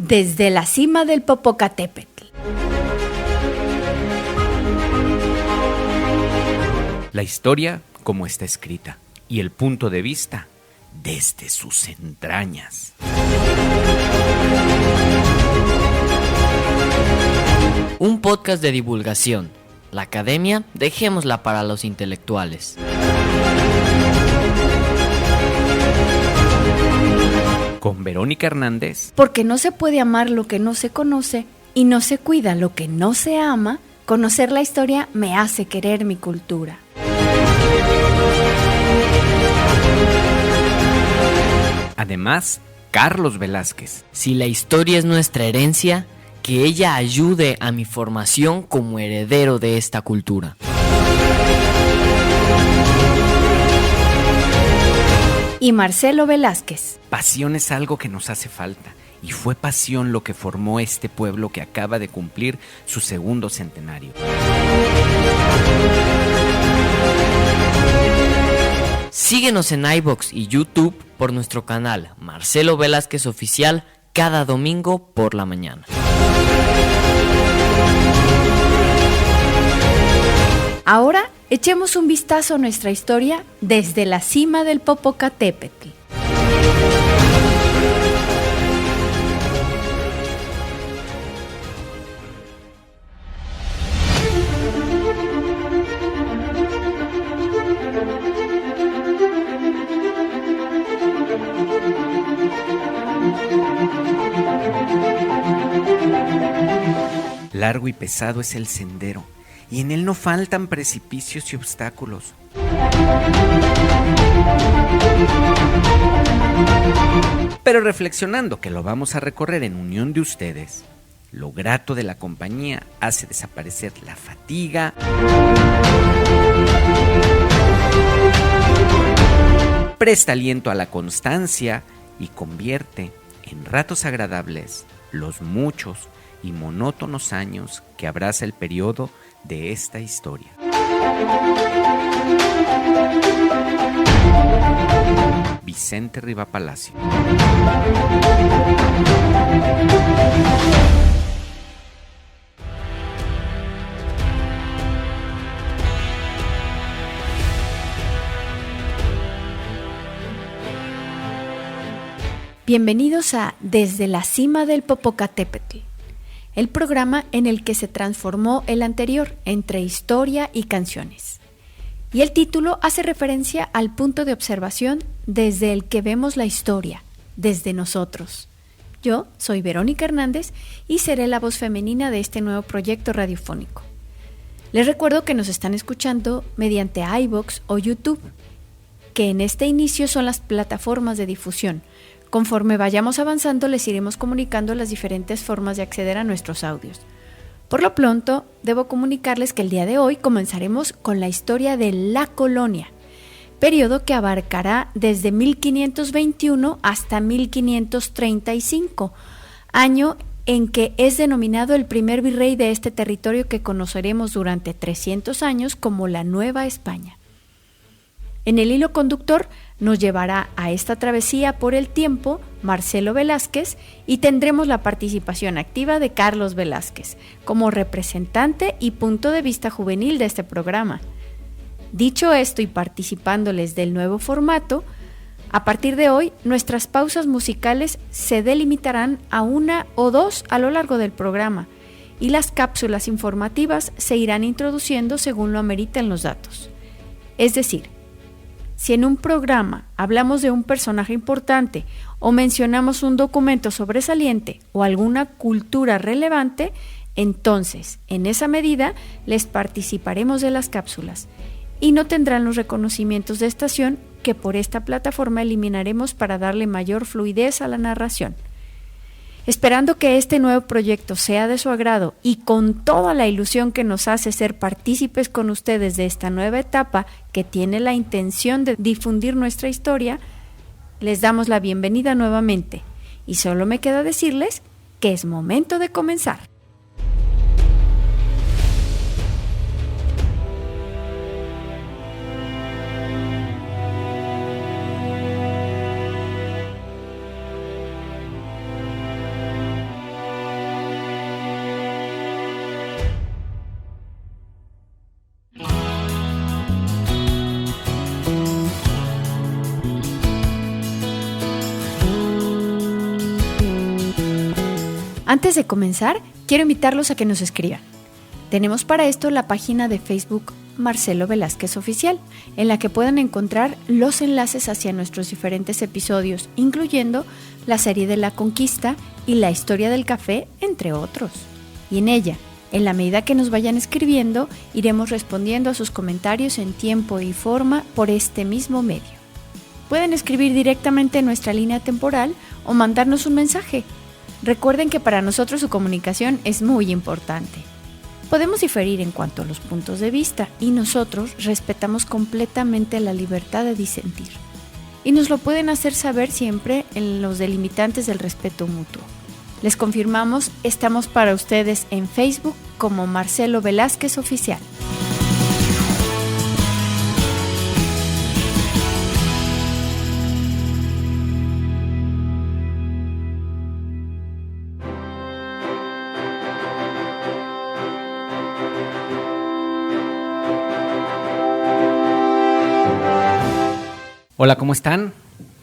Desde la cima del Popocatépetl. La historia como está escrita y el punto de vista desde sus entrañas. Un podcast de divulgación. La academia, dejémosla para los intelectuales. Con Verónica Hernández. Porque no se puede amar lo que no se conoce y no se cuida lo que no se ama. Conocer la historia me hace querer mi cultura. Además, Carlos Velázquez. Si la historia es nuestra herencia, que ella ayude a mi formación como heredero de esta cultura. Y Marcelo Velázquez. Pasión es algo que nos hace falta, y fue pasión lo que formó este pueblo que acaba de cumplir su segundo centenario. Síguenos en iVoox y YouTube por nuestro canal Marcelo Velázquez Oficial cada domingo por la mañana. Ahora echemos un vistazo a nuestra historia desde la cima del Popocatépetl. Largo y pesado es el sendero, y en él no faltan precipicios y obstáculos. Pero reflexionando que lo vamos a recorrer en unión de ustedes, lo grato de la compañía hace desaparecer la fatiga, presta aliento a la constancia y convierte en ratos agradables los muchos y monótonos años que abraza el periodo de esta historia. Vicente Riva Palacio. Bienvenidos a Desde la cima del Popocatépetl, el programa en el que se transformó el anterior entre historia y canciones. Y el título hace referencia al punto de observación desde el que vemos la historia, desde nosotros. Yo soy Verónica Hernández y seré la voz femenina de este nuevo proyecto radiofónico. Les recuerdo que nos están escuchando mediante iVoox o YouTube, que en este inicio son las plataformas de difusión. Conforme vayamos avanzando, les iremos comunicando las diferentes formas de acceder a nuestros audios. Por lo pronto, debo comunicarles que el día de hoy comenzaremos con la historia de la colonia, periodo que abarcará desde 1521 hasta 1535, año en que es denominado el primer virrey de este territorio que conoceremos durante 300 años como la Nueva España. En el hilo conductor nos llevará a esta travesía por el tiempo Marcelo Velázquez y tendremos la participación activa de Carlos Velázquez como representante y punto de vista juvenil de este programa. Dicho esto y participándoles del nuevo formato, a partir de hoy nuestras pausas musicales se delimitarán a una o dos a lo largo del programa y las cápsulas informativas se irán introduciendo según lo ameriten los datos. Es decir, si en un programa hablamos de un personaje importante o mencionamos un documento sobresaliente o alguna cultura relevante, entonces, en esa medida, les participaremos de las cápsulas y no tendrán los reconocimientos de estación que por esta plataforma eliminaremos para darle mayor fluidez a la narración. Esperando que este nuevo proyecto sea de su agrado y con toda la ilusión que nos hace ser partícipes con ustedes de esta nueva etapa que tiene la intención de difundir nuestra historia, les damos la bienvenida nuevamente y solo me queda decirles que es momento de comenzar. Antes de comenzar, quiero invitarlos a que nos escriban. Tenemos para esto la página de Facebook Marcelo Velázquez Oficial, en la que pueden encontrar los enlaces hacia nuestros diferentes episodios, incluyendo la serie de la conquista y la historia del café, entre otros. Y en ella, en la medida que nos vayan escribiendo, iremos respondiendo a sus comentarios en tiempo y forma por este mismo medio. Pueden escribir directamente en nuestra línea temporal o mandarnos un mensaje. Recuerden que para nosotros su comunicación es muy importante. Podemos diferir en cuanto a los puntos de vista y nosotros respetamos completamente la libertad de disentir. Y nos lo pueden hacer saber siempre en los delimitantes del respeto mutuo. Les confirmamos, estamos para ustedes en Facebook como Marcelo Velázquez Oficial. Hola, ¿cómo están?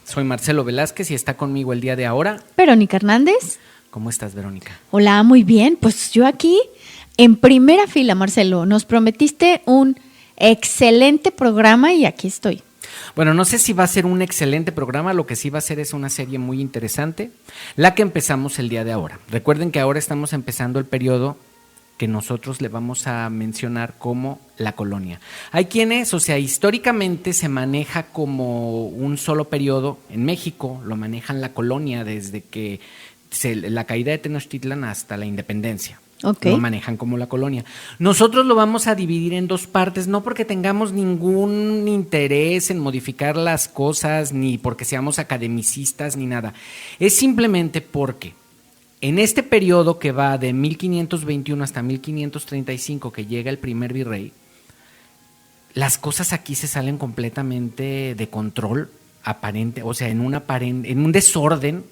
Soy Marcelo Velázquez y está conmigo el día de ahora Verónica Hernández. ¿Cómo estás, Verónica? Hola, muy bien. Pues yo aquí en primera fila, Marcelo. Nos prometiste un excelente programa y aquí estoy. Bueno, no sé si va a ser un excelente programa, lo que sí va a ser es una serie muy interesante, la que empezamos el día de ahora. Recuerden que ahora estamos empezando el periodo que nosotros le vamos a mencionar como la colonia. Hay quienes, o sea, históricamente se maneja como un solo periodo. En México lo manejan la colonia desde que la caída de Tenochtitlan hasta la independencia. Okay. Lo manejan como la colonia. Nosotros lo vamos a dividir en dos partes, no porque tengamos ningún interés en modificar las cosas, ni porque seamos academicistas, ni nada. Es simplemente porque en este periodo que va de 1521 hasta 1535, que llega el primer virrey, las cosas aquí se salen completamente de control aparente, o sea, en un desorden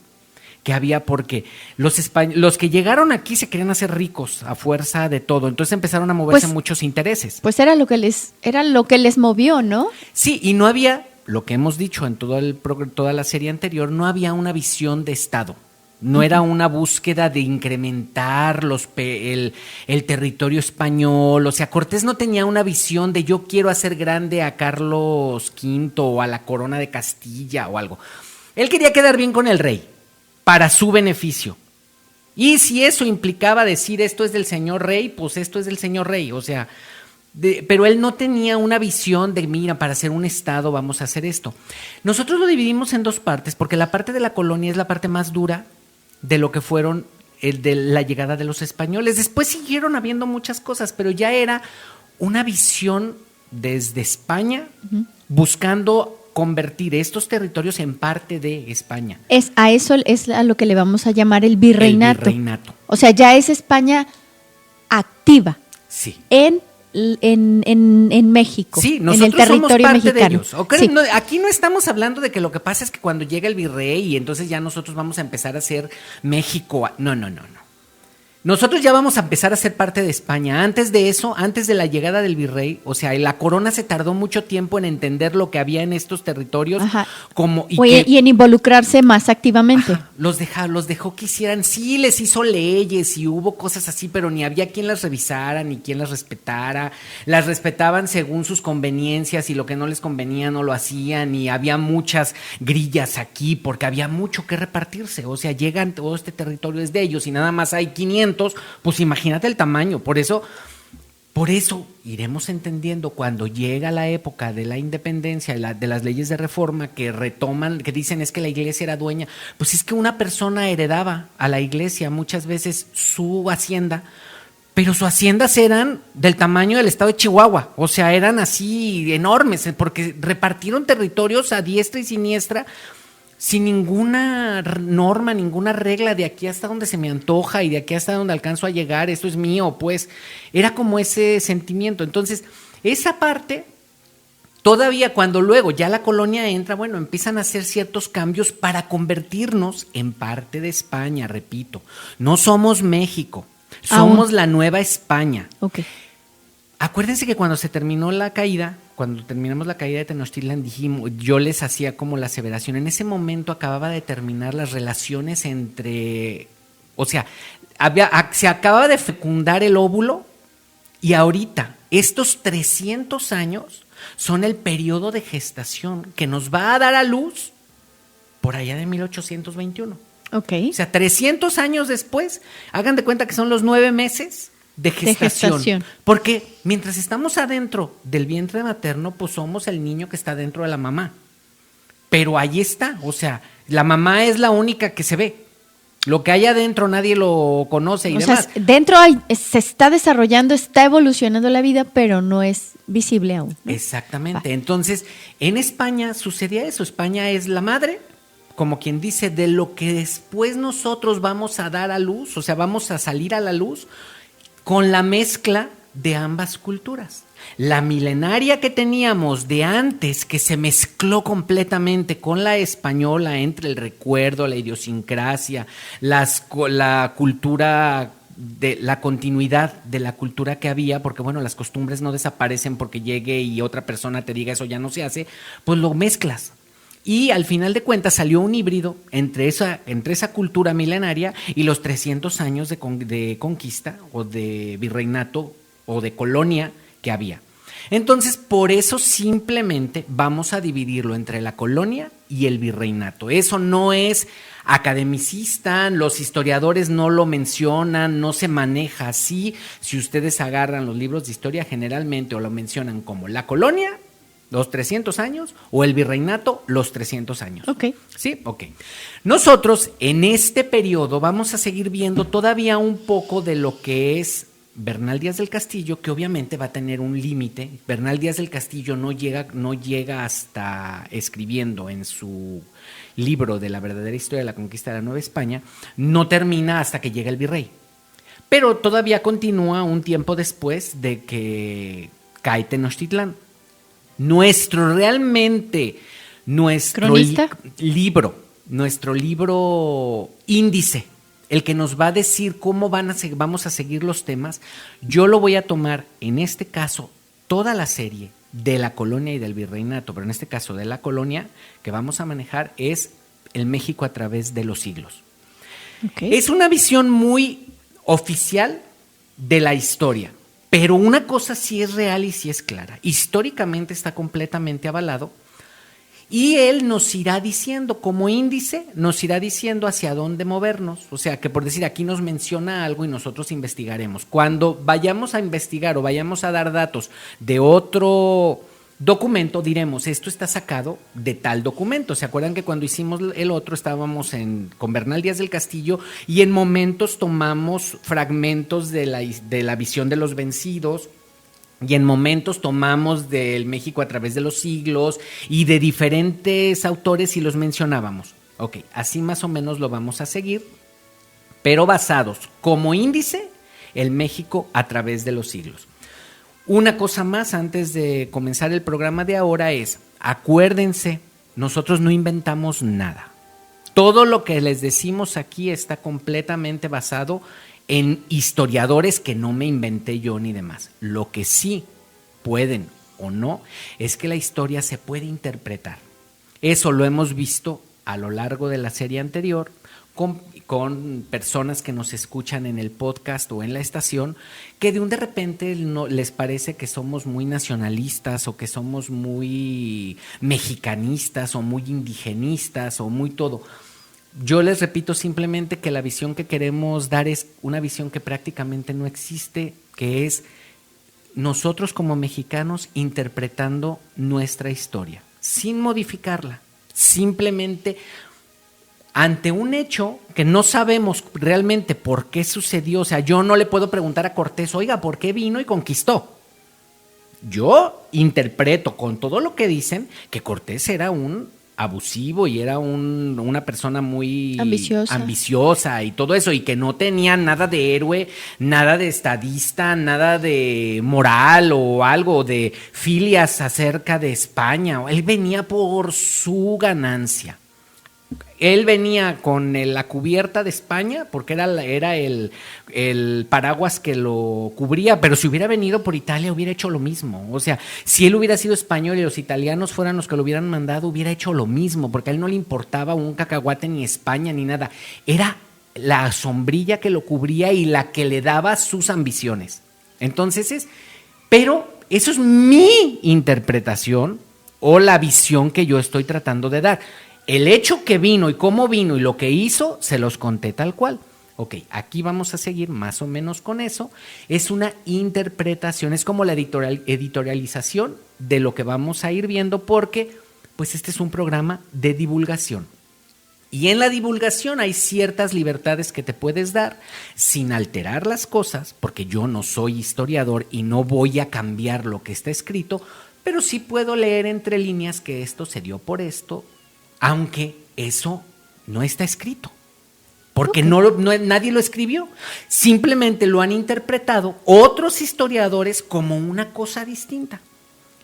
que había, porque los que llegaron aquí se querían hacer ricos a fuerza de todo, entonces empezaron a moverse muchos intereses. Pues era lo que les movió, ¿no? Sí, y no había, lo que hemos dicho en toda la serie anterior, no había una visión de Estado. No era una búsqueda de incrementar el territorio español. O sea, Cortés no tenía una visión de yo quiero hacer grande a Carlos V o a la corona de Castilla o algo. Él quería quedar bien con el rey para su beneficio. Y si eso implicaba decir esto es del señor rey, pues esto es del señor rey. O sea, pero él no tenía una visión de, mira, para hacer un estado vamos a hacer esto. Nosotros lo dividimos en dos partes, porque la parte de la colonia es la parte más dura de lo que fueron de la llegada de los españoles. Después siguieron habiendo muchas cosas, pero ya era una visión desde España, buscando convertir estos territorios en parte de España. Eso es a lo que le vamos a llamar el virreinato. El virreinato. O sea, ya es España activa. Sí. En México, sí, en el territorio somos parte mexicano. De ellos. Sí. No, aquí no estamos hablando de que lo que pasa es que cuando llega el virrey y entonces ya nosotros vamos a empezar a hacer México. No. Nosotros ya vamos a empezar a ser parte de España. Antes de eso, antes de la llegada del virrey, o sea, la corona se tardó mucho tiempo en entender lo que había en estos territorios. Ajá. Y en involucrarse más activamente. Ajá, los dejó que hicieran, sí, les hizo leyes y hubo cosas así, pero ni había quien las revisara, ni quien las respetara. Las respetaban según sus conveniencias y lo que no les convenía no lo hacían, y había muchas grillas aquí porque había mucho que repartirse. O sea, llegan, todo este territorio es de ellos y nada más hay 500, pues imagínate el tamaño. Por eso iremos entendiendo cuando llega la época de la independencia, de las leyes de reforma que retoman, que dicen es que la iglesia era dueña. Pues es que una persona heredaba a la iglesia muchas veces su hacienda, pero sus haciendas eran del tamaño del estado de Chihuahua. O sea, eran así enormes, porque repartieron territorios a diestra y siniestra, sin ninguna norma, ninguna regla, de aquí hasta donde se me antoja y de aquí hasta donde alcanzo a llegar, esto es mío, pues era como ese sentimiento. Entonces, esa parte, todavía cuando luego ya la colonia entra, bueno, empiezan a hacer ciertos cambios para convertirnos en parte de España, repito. No somos México, somos la Nueva España. Okay. Acuérdense que cuando terminamos la caída de Tenochtitlan, yo les hacía como la aseveración. En ese momento acababa de terminar las relaciones entre, o sea, se acababa de fecundar el óvulo y ahorita estos 300 años son el periodo de gestación que nos va a dar a luz por allá de 1821. Ok. O sea, 300 años después, hagan de cuenta que son los 9 meses de gestación. Porque mientras estamos adentro del vientre materno, pues somos el niño que está dentro de la mamá. Pero ahí está, o sea, la mamá es la única que se ve. Lo que hay adentro nadie lo conoce y demás. O sea, dentro se está desarrollando, está evolucionando la vida, pero no es visible aún, ¿no? Exactamente. Entonces, en España sucedía eso. España es la madre, como quien dice, de lo que después nosotros vamos a dar a luz, o sea, vamos a salir a la luz con la mezcla de ambas culturas. La milenaria que teníamos de antes, que se mezcló completamente con la española, entre el recuerdo, la idiosincrasia, la cultura, de la continuidad de la cultura que había, porque bueno, las costumbres no desaparecen porque llegue y otra persona te diga eso ya no se hace, pues lo mezclas. Y al final de cuentas salió un híbrido entre esa cultura milenaria y los 300 años de conquista o de virreinato o de colonia que había. Entonces, por eso simplemente vamos a dividirlo entre la colonia y el virreinato. Eso no es academicista, los historiadores no lo mencionan, no se maneja así. Si ustedes agarran los libros de historia, generalmente o lo mencionan como la colonia, los 300 años, o el virreinato, los 300 años. Ok. ¿Sí? Ok. Nosotros, en este periodo, vamos a seguir viendo todavía un poco de lo que es Bernal Díaz del Castillo, que obviamente va a tener un límite. Bernal Díaz del Castillo no llega hasta escribiendo en su libro de la verdadera historia de la conquista de la Nueva España, no termina hasta que llega el virrey. Pero todavía continúa un tiempo después de que cae Tenochtitlán. Nuestro libro índice, el que nos va a decir cómo vamos a seguir los temas, yo lo voy a tomar, en este caso, toda la serie de la colonia y del virreinato, pero en este caso de la colonia que vamos a manejar es el México a través de los siglos. Okay. Es una visión muy oficial de la historia, pero una cosa sí es real y sí es clara. Históricamente está completamente avalado. Y él nos irá diciendo, como índice, nos irá diciendo hacia dónde movernos. O sea, que por decir, aquí nos menciona algo y nosotros investigaremos. Cuando vayamos a investigar o vayamos a dar datos de otro documento, diremos, esto está sacado de tal documento. ¿Se acuerdan que cuando hicimos el otro estábamos con Bernal Díaz del Castillo y en momentos tomamos fragmentos de la visión de los vencidos? Y en momentos tomamos del México a través de los siglos y de diferentes autores y los mencionábamos. Ok, así más o menos lo vamos a seguir, pero basados como índice el México a través de los siglos. Una cosa más antes de comenzar el programa de ahora es, acuérdense, nosotros no inventamos nada. Todo lo que les decimos aquí está completamente basado en historiadores que no me inventé yo ni demás. Lo que sí pueden o no es que la historia se puede interpretar. Eso lo hemos visto a lo largo de la serie anterior con personas que nos escuchan en el podcast o en la estación, que de repente no les parece que somos muy nacionalistas o que somos muy mexicanistas o muy indigenistas o muy todo. Yo les repito simplemente que la visión que queremos dar es una visión que prácticamente no existe, que es nosotros como mexicanos interpretando nuestra historia, sin modificarla, simplemente ante un hecho que no sabemos realmente por qué sucedió. O sea, yo no le puedo preguntar a Cortés, oiga, ¿por qué vino y conquistó? Yo interpreto con todo lo que dicen que Cortés era un abusivo y era una persona muy ambiciosa y todo eso, y que no tenía nada de héroe, nada de estadista, nada de moral o algo de filias acerca de España. Él venía por su ganancia. Él venía con la cubierta de España porque era el paraguas que lo cubría, pero si hubiera venido por Italia hubiera hecho lo mismo. O sea, si él hubiera sido español y los italianos fueran los que lo hubieran mandado, hubiera hecho lo mismo, porque a él no le importaba un cacahuate ni España ni nada. Era la sombrilla que lo cubría y la que le daba sus ambiciones. Entonces pero eso es mi interpretación o la visión que yo estoy tratando de dar. El hecho que vino y cómo vino y lo que hizo, se los conté tal cual. Ok, aquí vamos a seguir más o menos con eso. Es una interpretación, es como la editorialización de lo que vamos a ir viendo porque pues este es un programa de divulgación. Y en la divulgación hay ciertas libertades que te puedes dar sin alterar las cosas, porque yo no soy historiador y no voy a cambiar lo que está escrito, pero sí puedo leer entre líneas que esto se dio por esto, aunque eso no está escrito. Porque nadie lo escribió, simplemente lo han interpretado otros historiadores como una cosa distinta.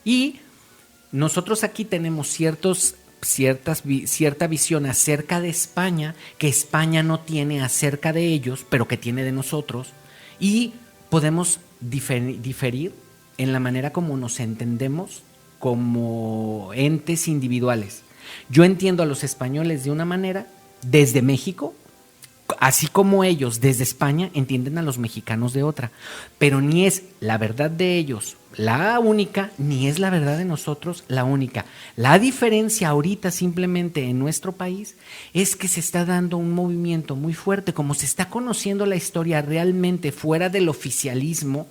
Y nosotros aquí tenemos cierta visión acerca de España, que España no tiene acerca de ellos, pero que tiene de nosotros, y podemos diferir en la manera como nos entendemos como entes individuales. Yo entiendo a los españoles de una manera, desde México, así como ellos desde España entienden a los mexicanos de otra, pero ni es la verdad de ellos la única, ni es la verdad de nosotros la única. La diferencia ahorita simplemente en nuestro país es que se está dando un movimiento muy fuerte, como se está conociendo la historia realmente fuera del oficialismo,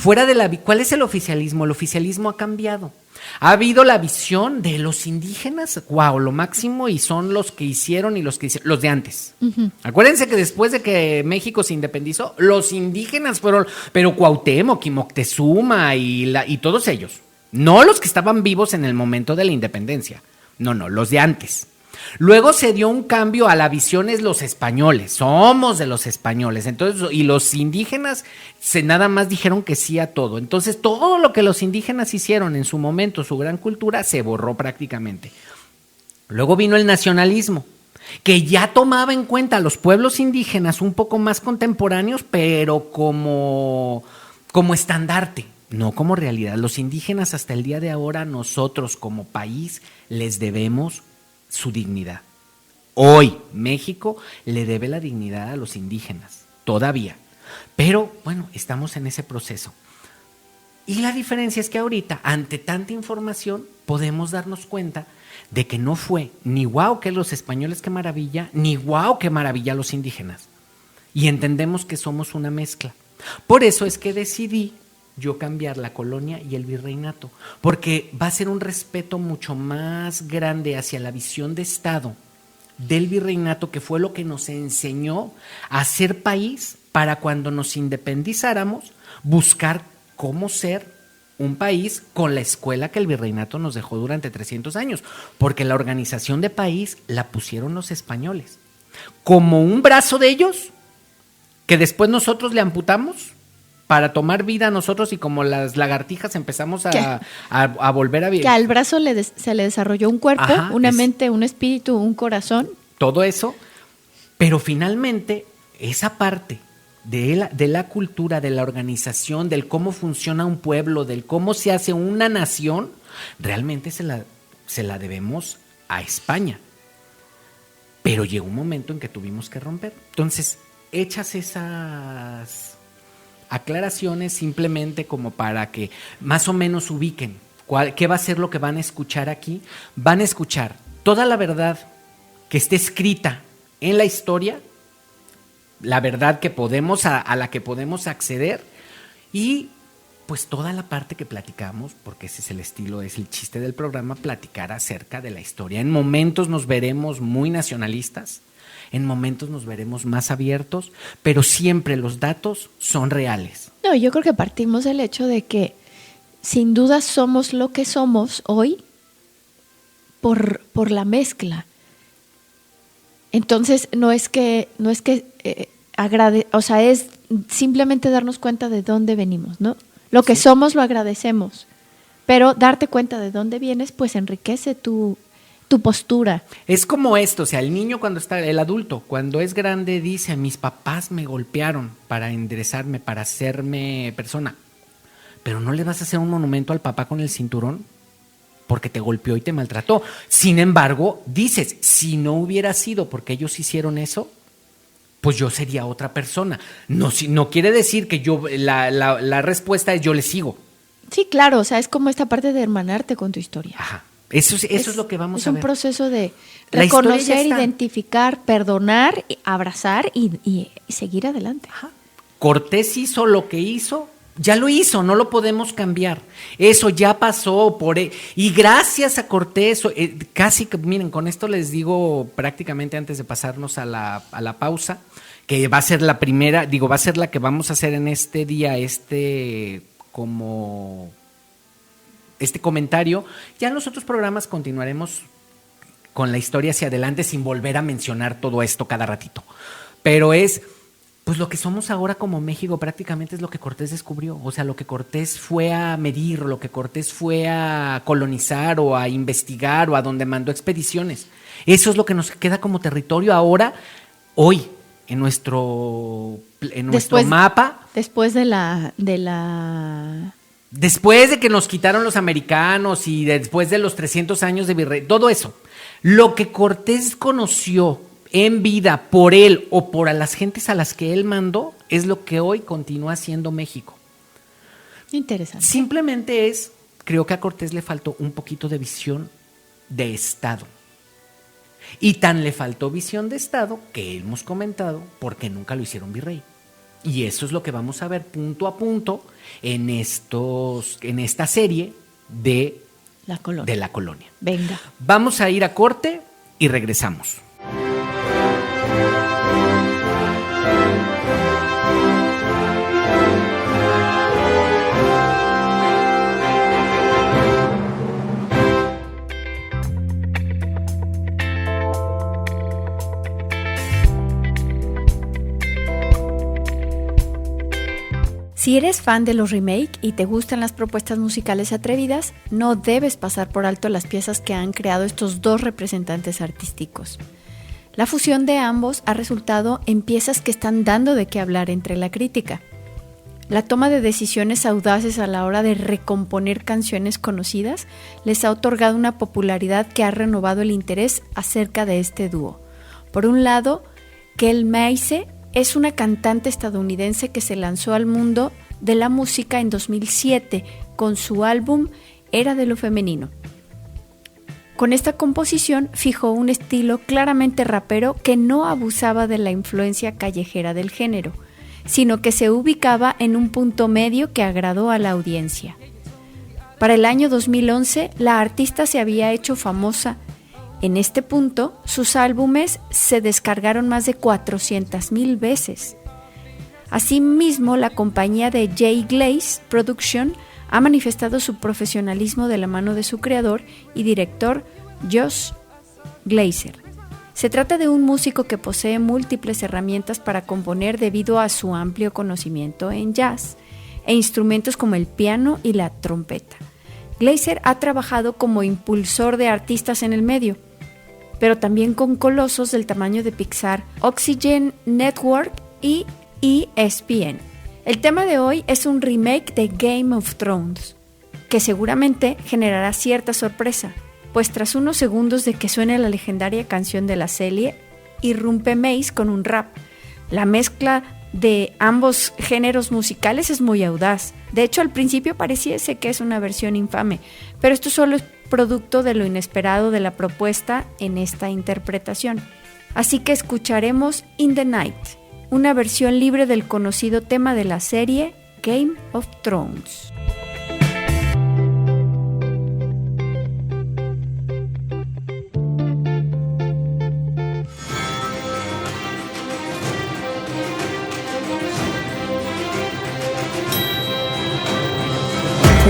¿cuál es el oficialismo? El oficialismo ha cambiado. Ha habido la visión de los indígenas, wow, lo máximo, y son los que hicieron y los de antes. Uh-huh. Acuérdense que después de que México se independizó, los indígenas fueron, pero Cuauhtémoc y Moctezuma y todos ellos, no los que estaban vivos en el momento de la independencia, no, los de antes. Luego se dio un cambio a la visión, es los españoles, somos de los españoles, entonces, y los indígenas nada más dijeron que sí a todo. Entonces todo lo que los indígenas hicieron en su momento, su gran cultura, se borró prácticamente. Luego vino el nacionalismo, que ya tomaba en cuenta a los pueblos indígenas un poco más contemporáneos, pero como estandarte, no como realidad. Los indígenas hasta el día de ahora, nosotros como país les debemos su dignidad. Hoy México le debe la dignidad a los indígenas, todavía. Pero bueno, estamos en ese proceso. Y la diferencia es que ahorita, ante tanta información, podemos darnos cuenta de que no fue ni guau que los españoles qué maravilla, ni guau qué maravilla los indígenas. Y entendemos que somos una mezcla. Por eso es que decidí yo cambiar la colonia y el virreinato, porque va a ser un respeto mucho más grande hacia la visión de Estado del virreinato, que fue lo que nos enseñó a ser país para cuando nos independizáramos, buscar cómo ser un país con la escuela que el virreinato nos dejó durante 300 años, porque la organización de país la pusieron los españoles, como un brazo de ellos, que después nosotros le amputamos para tomar vida nosotros, y como las lagartijas empezamos a volver a vivir. Que al brazo se le desarrolló un cuerpo, una mente, un espíritu, un corazón. Todo eso, pero finalmente esa parte de la cultura, de la organización, del cómo funciona un pueblo, del cómo se hace una nación, realmente se la debemos a España. Pero llegó un momento en que tuvimos que romper. Entonces, hechas esas aclaraciones simplemente como para que más o menos ubiquen qué va a ser lo que van a escuchar aquí. Van a escuchar toda la verdad que esté escrita en la historia, la verdad que a la que podemos acceder, y pues toda la parte que platicamos, porque ese es el estilo, es el chiste del programa, platicar acerca de la historia. En momentos nos veremos muy nacionalistas, en momentos nos veremos más abiertos, pero siempre los datos son reales. No, yo creo que partimos del hecho de que sin duda somos lo que somos hoy por la mezcla. Entonces es simplemente darnos cuenta de dónde venimos, ¿no? Lo que somos lo agradecemos, pero darte cuenta de dónde vienes pues enriquece tu postura. Es como esto, o sea, el adulto, cuando es grande dice, mis papás me golpearon para enderezarme, para hacerme persona, pero no le vas a hacer un monumento al papá con el cinturón porque te golpeó y te maltrató. Sin embargo, dices, si no hubiera sido porque ellos hicieron eso, pues yo sería otra persona. No quiere decir que yo, la respuesta es yo le sigo. Sí, claro, o sea, es como esta parte de hermanarte con tu historia. Ajá. Eso es lo que vamos a ver. Es un proceso de La reconocer, identificar, perdonar, abrazar y seguir adelante. Ajá. Cortés hizo lo que hizo, ya lo hizo, no lo podemos cambiar. Eso ya pasó y gracias a Cortés, casi que, miren, con esto les digo prácticamente antes de pasarnos a la pausa, que va a ser la primera, va a ser la que vamos a hacer en este día, como este comentario. Ya en los otros programas continuaremos con la historia hacia adelante sin volver a mencionar todo esto cada ratito. Pero pues lo que somos ahora como México prácticamente es lo que Cortés descubrió. O sea, lo que Cortés fue a medir, lo que Cortés fue a colonizar o a investigar o a donde mandó expediciones. Eso es lo que nos queda como territorio ahora, hoy, en nuestro mapa. Después de Después de que nos quitaron los americanos y después de los 300 años de virrey, todo eso, lo que Cortés conoció en vida por él o por a las gentes a las que él mandó, es lo que hoy continúa siendo México. Interesante. Simplemente creo que a Cortés le faltó un poquito de visión de Estado. Y tan le faltó visión de Estado que hemos comentado porque nunca lo hicieron virrey. Y eso es lo que vamos a ver punto a punto en esta serie de la colonia. Venga. Vamos a ir a corte y regresamos. Si eres fan de los remake y te gustan las propuestas musicales atrevidas, no debes pasar por alto las piezas que han creado estos dos representantes artísticos. La fusión de ambos ha resultado en piezas que están dando de qué hablar entre la crítica. La toma de decisiones audaces a la hora de recomponer canciones conocidas les ha otorgado una popularidad que ha renovado el interés acerca de este dúo. Por un lado, Kel Mace es una cantante estadounidense que se lanzó al mundo de la música en 2007 con su álbum Era de lo Femenino. Con esta composición fijó un estilo claramente rapero que no abusaba de la influencia callejera del género, sino que se ubicaba en un punto medio que agradó a la audiencia. Para el año 2011, la artista se había hecho famosa. En este punto, sus álbumes se descargaron más de 400,000 veces. Asimismo, la compañía de Jay Glaze Production ha manifestado su profesionalismo de la mano de su creador y director, Josh Glazer. Se trata de un músico que posee múltiples herramientas para componer debido a su amplio conocimiento en jazz e instrumentos como el piano y la trompeta. Glazer ha trabajado como impulsor de artistas en el medio, pero también con colosos del tamaño de Pixar, Oxygen Network y ESPN. El tema de hoy es un remake de Game of Thrones, que seguramente generará cierta sorpresa, pues tras unos segundos de que suene la legendaria canción de la serie, irrumpe Mace con un rap. La mezcla de ambos géneros musicales es muy audaz. De hecho, al principio pareciese que es una versión infame, pero esto solo es producto de lo inesperado de la propuesta en esta interpretación. Así que escucharemos In the Night, una versión libre del conocido tema de la serie Game of Thrones.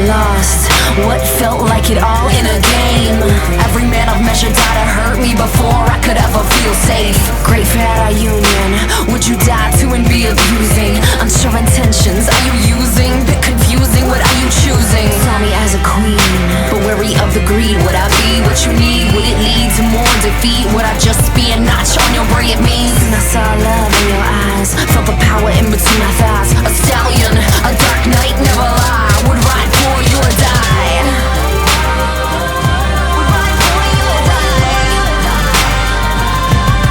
Lost, what felt like it all in a game. Every man I've measured died to hurt me before I could ever feel safe. Great for our union, would you die to and be abusing? Unsure intentions, are you using? Bit confusing, what are you choosing? Saw me as a queen, but wary of the greed. Would I be what you need? Would it lead to more defeat? Would I just be a notch on your brilliant means? And I saw love in your eyes, felt the power in between my thighs. A stallion, a dark knight, never lie. Would ride for you or die. Would ride for you or die.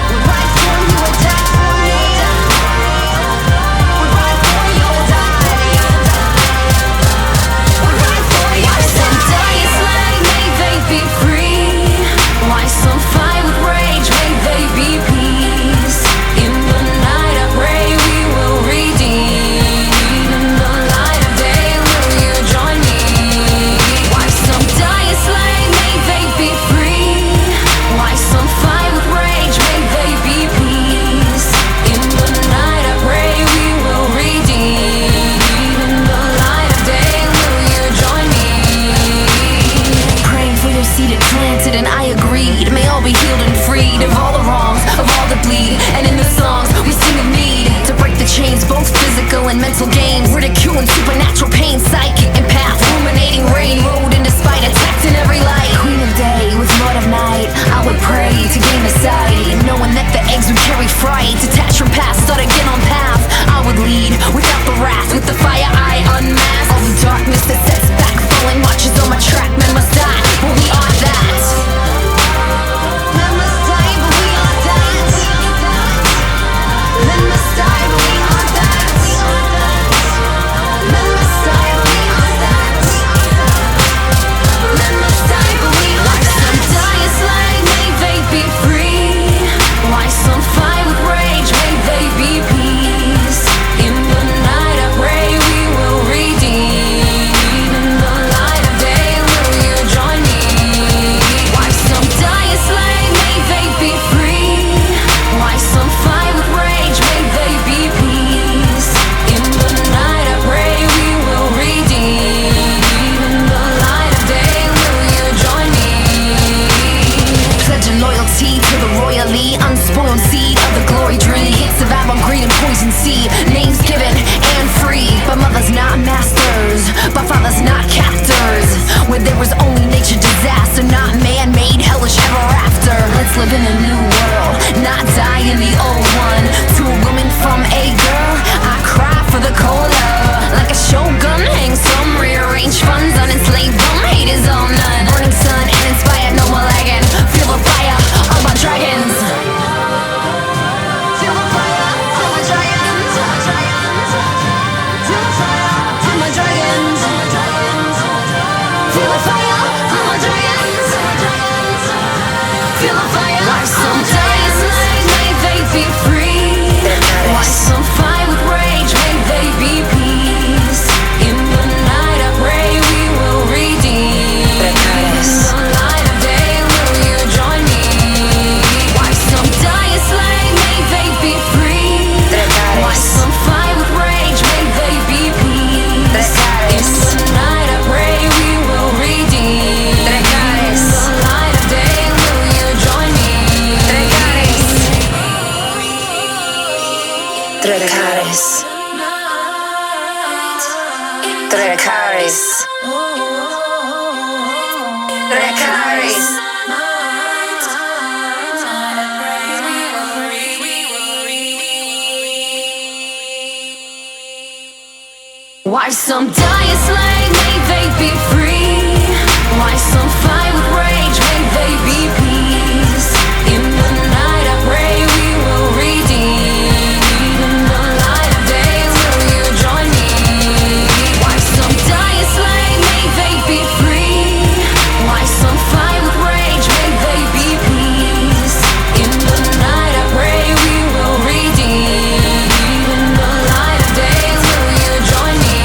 Would ride for you or die. Feel the fire, I'm a giant. Feel the fire. Why some giants may they be free? Why some fight with rage may they be peace? In the night I pray we will redeem. In the light of day will you join me? Why some die a slave may they be free? Why some fight with rage may they be peace? In the night I pray we will redeem. In the light of day will you join me? Trecares. Trecares. Trecares. Why some die a slave may they be free? Why some fight with rage may they be peace? In the night I pray we will redeem. In the light of day will you join me? Why some die a slave may they be free? Why some fight with rage may they be peace? In the night I pray we will redeem. In the light of day will you join me?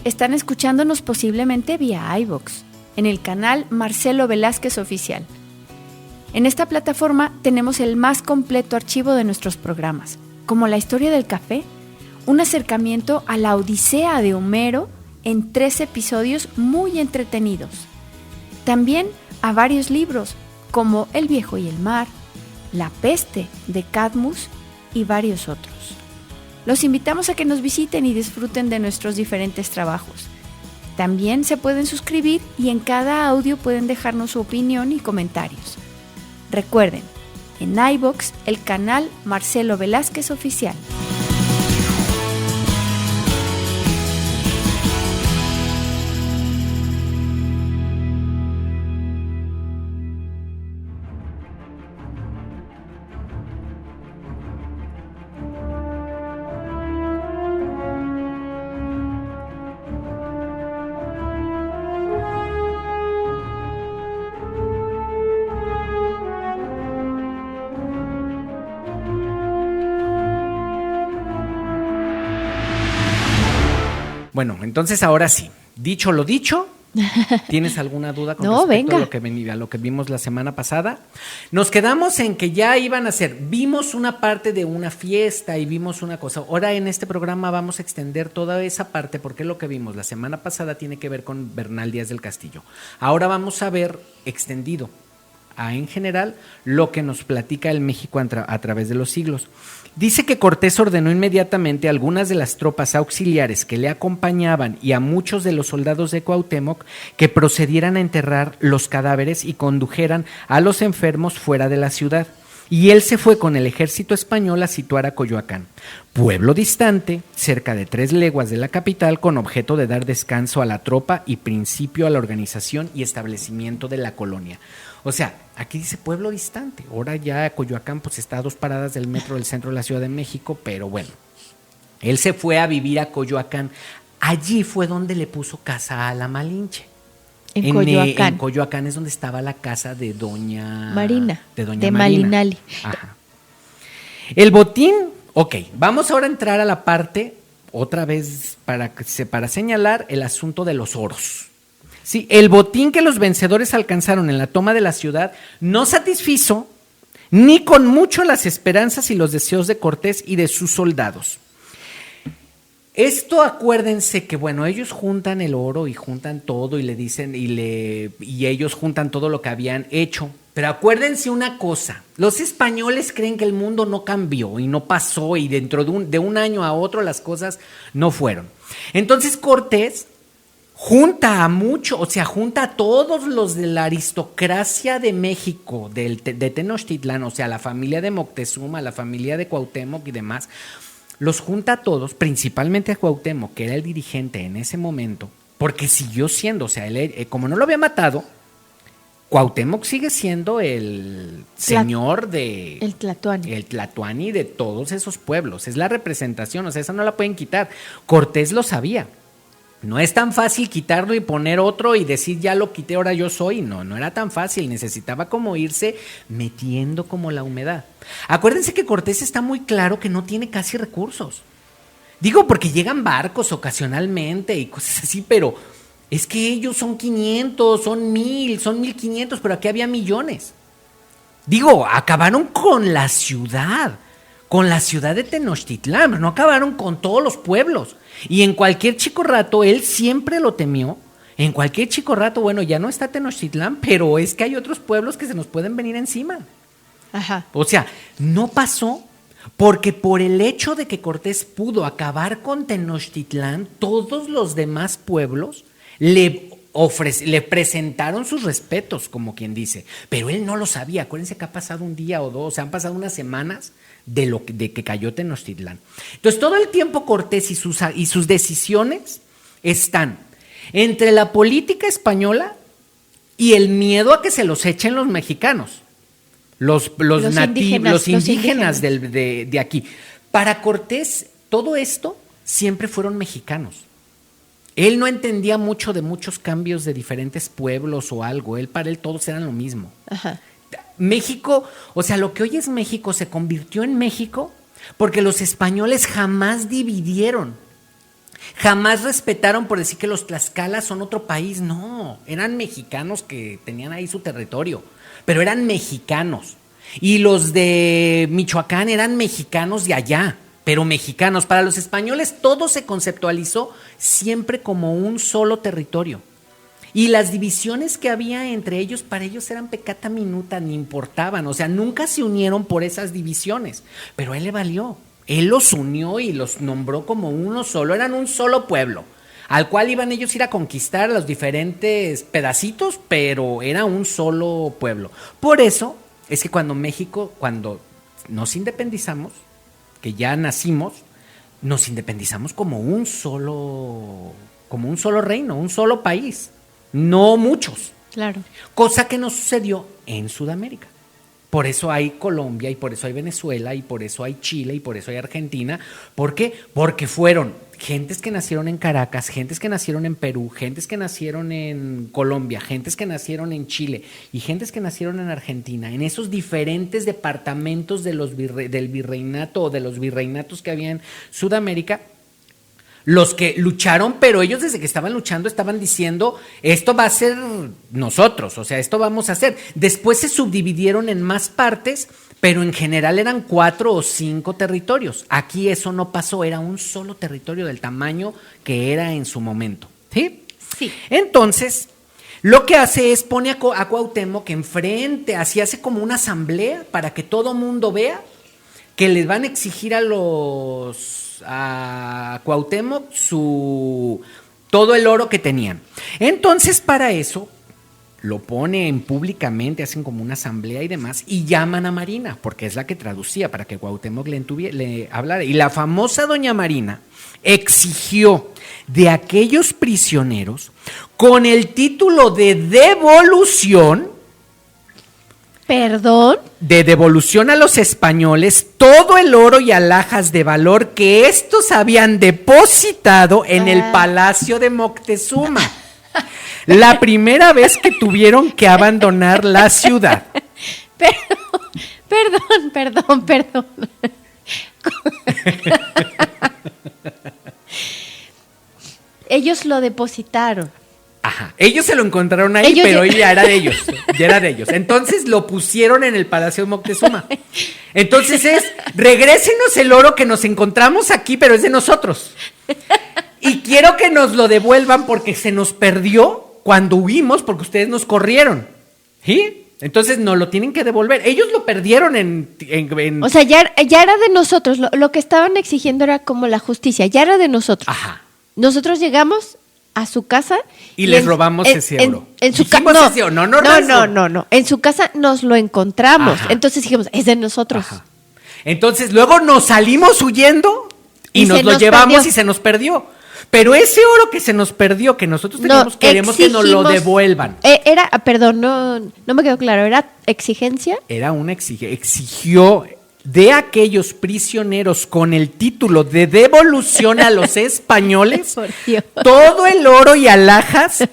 Están escuchándonos posiblemente vía iVoox, en el canal Marcelo Velázquez Oficial. En esta plataforma tenemos el más completo archivo de nuestros programas, como La historia del café, un acercamiento a la Odisea de Homero en 3 episodios muy entretenidos. También a varios libros, como El viejo y el mar, La peste de Cadmus y varios otros. Los invitamos a que nos visiten y disfruten de nuestros diferentes trabajos. También se pueden suscribir y en cada audio pueden dejarnos su opinión y comentarios. Recuerden, en iVoox, el canal Marcelo Velázquez Oficial. Bueno, entonces ahora sí, dicho lo dicho, ¿tienes alguna duda con No, respecto venga. a lo que vimos la semana pasada? Nos quedamos en que ya iban a ser, vimos una parte de una fiesta y vimos una cosa. Ahora en este programa vamos a extender toda esa parte porque lo que vimos la semana pasada tiene que ver con Bernal Díaz del Castillo. Ahora vamos a ver extendido en general lo que nos platica el México a través de los siglos. Dice que Cortés ordenó inmediatamente a algunas de las tropas auxiliares que le acompañaban y a muchos de los soldados de Cuauhtémoc que procedieran a enterrar los cadáveres y condujeran a los enfermos fuera de la ciudad. Y él se fue con el ejército español a situar a Coyoacán, pueblo distante, cerca de 3 leguas de la capital, con objeto de dar descanso a la tropa y principio a la organización y establecimiento de la colonia. O sea, aquí dice pueblo distante. Ahora ya Coyoacán pues está a 2 paradas del metro del centro de la Ciudad de México, pero bueno, él se fue a vivir a Coyoacán. Allí fue donde le puso casa a la Malinche. En Coyoacán. En Coyoacán es donde estaba la casa de doña Marina. De doña de Marina. Malinali. Ajá. El botín, ok, vamos ahora a entrar a la parte, otra vez, para señalar el asunto de los oros. Sí, el botín que los vencedores alcanzaron en la toma de la ciudad no satisfizo ni con mucho las esperanzas y los deseos de Cortés y de sus soldados. Esto acuérdense que, bueno, ellos juntan el oro y juntan todo y le dicen, y ellos juntan todo lo que habían hecho. Pero acuérdense una cosa, los españoles creen que el mundo no cambió y no pasó y dentro de un año a otro las cosas no fueron. Entonces Cortés junta junta a todos los de la aristocracia de México, de Tenochtitlán, o sea, la familia de Moctezuma, la familia de Cuauhtémoc y demás, los junta a todos, principalmente a Cuauhtémoc, que era el dirigente en ese momento, porque siguió siendo, o sea, él, como no lo había matado, Cuauhtémoc sigue siendo el señor de... El Tlatoani. El Tlatoani de todos esos pueblos. Es la representación, o sea, esa no la pueden quitar. Cortés lo sabía. No es tan fácil quitarlo y poner otro y decir ya lo quité, ahora yo soy. No era tan fácil. Necesitaba como irse metiendo como la humedad. Acuérdense que Cortés está muy claro que no tiene casi recursos. Digo, porque llegan barcos ocasionalmente y cosas así, pero es que ellos son 500, son 1000, son 1500, pero aquí había millones. Digo, acabaron con la ciudad de Tenochtitlán, no acabaron con todos los pueblos. Y en cualquier chico rato, él siempre lo temió. En cualquier chico rato, bueno, ya no está Tenochtitlán, pero es que hay otros pueblos que se nos pueden venir encima. Ajá. O sea, no pasó porque por el hecho de que Cortés pudo acabar con Tenochtitlán, todos los demás pueblos le presentaron sus respetos, como quien dice, pero él no lo sabía. Acuérdense que ha pasado un día o dos, han pasado unas semanas de que cayó Tenochtitlán. Entonces, todo el tiempo Cortés y sus decisiones están entre la política española y el miedo a que se los echen los mexicanos, los indígenas de aquí. Para Cortés, todo esto siempre fueron mexicanos. Él no entendía mucho de muchos cambios de diferentes pueblos o algo. Para él todos eran lo mismo. Ajá. México, o sea, lo que hoy es México se convirtió en México porque los españoles jamás dividieron. Jamás respetaron por decir que los tlaxcalas son otro país. No, eran mexicanos que tenían ahí su territorio, pero eran mexicanos. Y los de Michoacán eran mexicanos de allá, pero mexicanos. Para los españoles todo se conceptualizó siempre como un solo territorio. Y las divisiones que había entre ellos, para ellos eran peccata minuta, ni importaban. O sea, nunca se unieron por esas divisiones. Pero a él le valió. Él los unió y los nombró como uno solo. Eran un solo pueblo, al cual iban ellos a ir a conquistar los diferentes pedacitos, pero era un solo pueblo. Por eso es que cuando nos independizamos, que ya nacimos, nos independizamos como un solo reino, un solo país, no muchos. Claro. Cosa que no sucedió en Sudamérica. Por eso hay Colombia y por eso hay Venezuela y por eso hay Chile y por eso hay Argentina. ¿Por qué? Porque fueron gentes que nacieron en Caracas, gentes que nacieron en Perú, gentes que nacieron en Colombia, gentes que nacieron en Chile y gentes que nacieron en Argentina, en esos diferentes departamentos del virreinato o de los virreinatos que había en Sudamérica. Los que lucharon, pero ellos desde que estaban luchando estaban diciendo, esto va a ser nosotros, o sea, esto vamos a hacer. Después se subdividieron en más partes, pero en general eran 4 o 5 territorios. Aquí eso no pasó, era un solo territorio del tamaño que era en su momento. ¿Sí? Sí. Entonces, lo que hace es pone a Cuauhtémoc enfrente, así hace como una asamblea para que todo mundo vea que les van a exigir a Cuauhtémoc todo el oro que tenían. Entonces, para eso lo ponen públicamente, hacen como una asamblea y demás, y llaman a Marina, porque es la que traducía para que Cuauhtémoc le hablara. Y la famosa doña Marina exigió de aquellos prisioneros, con el título de devolución, ¿Perdón? de devolución a los españoles, todo el oro y alhajas de valor que estos habían depositado en el Palacio de Moctezuma. La primera vez que tuvieron que abandonar la ciudad. Perdón. Ellos lo depositaron. Ajá, ellos se lo encontraron ahí, pero ya era de ellos, Entonces lo pusieron en el Palacio de Moctezuma. Entonces regrésenos el oro que nos encontramos aquí, pero es de nosotros. Y quiero que nos lo devuelvan porque se nos perdió cuando huimos, porque ustedes nos corrieron. ¿Sí? Entonces nos lo tienen que devolver. Ellos lo perdieron en... O sea, ya era de nosotros. Lo que estaban exigiendo era como la justicia. Ya era de nosotros. Ajá. Nosotros llegamos a su casa y les robamos ese oro. En su casa no. En su casa nos lo encontramos. Ajá. Entonces dijimos, es de nosotros. Ajá. Entonces luego nos salimos huyendo Y nos lo llevamos perdió. y se nos perdió. Pero ese oro que se nos perdió, que nosotros teníamos, queremos que nos lo devuelvan. Perdón, no me quedó claro, ¿era exigencia? Era una exigió de aquellos prisioneros con el título de devolución a los españoles Por Dios. todo el oro y alhajas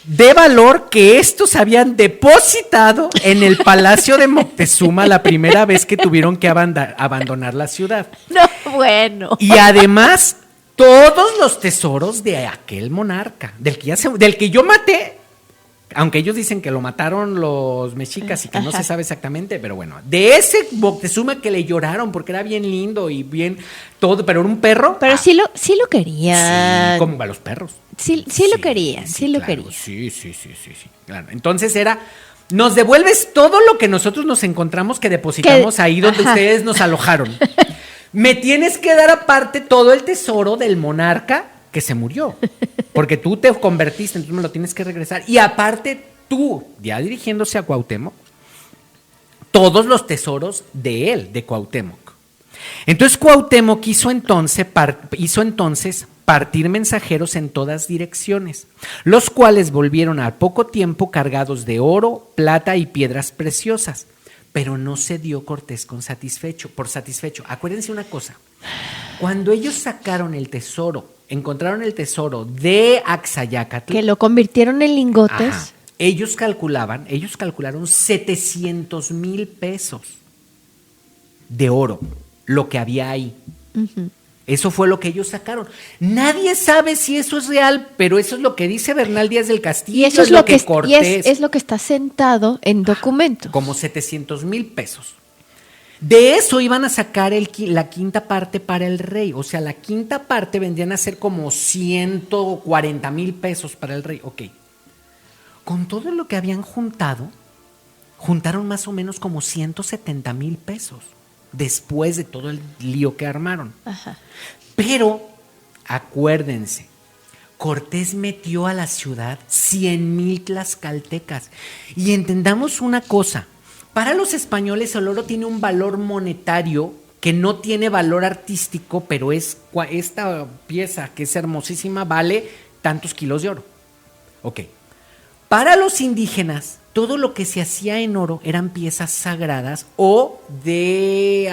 de valor que estos habían depositado en el Palacio de Moctezuma la primera vez que tuvieron que abandonar la ciudad. No, bueno. Y además, todos los tesoros de aquel monarca, del que yo maté, aunque ellos dicen que lo mataron los mexicas y que no se sabe exactamente, pero bueno, de ese Moctezuma que le lloraron porque era bien lindo y bien todo, pero era un perro. Pero sí lo querían. Sí, como a los perros. Sí lo querían, sí lo claro, querían. Sí, claro. Entonces nos devuelves todo lo que nosotros nos encontramos que depositamos ahí donde ustedes nos alojaron. Me tienes que dar aparte todo el tesoro del monarca que se murió. Porque tú te convertiste, entonces me lo tienes que regresar. Y aparte tú, ya dirigiéndose a Cuauhtémoc, todos los tesoros de él, de Cuauhtémoc. Entonces Cuauhtémoc hizo entonces partir mensajeros en todas direcciones, los cuales volvieron al poco tiempo cargados de oro, plata y piedras preciosas. Pero no se dio Cortés por satisfecho. Acuérdense una cosa, cuando ellos sacaron el tesoro, encontraron el tesoro de Axayácatl, Que lo convirtieron en lingotes. ellos calcularon 700,000 pesos de oro, lo que había ahí. Uh-huh. Eso fue lo que ellos sacaron. Nadie sabe si eso es real, pero eso es lo que dice Bernal Díaz del Castillo. Y eso es lo que Cortés. es lo que está sentado en documento. Como 700,000 pesos. De eso iban a sacar la quinta parte para el rey. O sea, la quinta parte vendrían a ser como 140,000 pesos para el rey. Ok. Con todo lo que habían juntaron más o menos como 170,000 pesos. Después de todo el lío que armaron. Ajá. Pero, acuérdense, Cortés metió a la ciudad 100,000 tlaxcaltecas. Y entendamos una cosa, para los españoles el oro tiene un valor monetario que no tiene valor artístico, pero esta pieza que es hermosísima vale tantos kilos de oro. Ok. Para los indígenas, todo lo que se hacía en oro eran piezas sagradas o de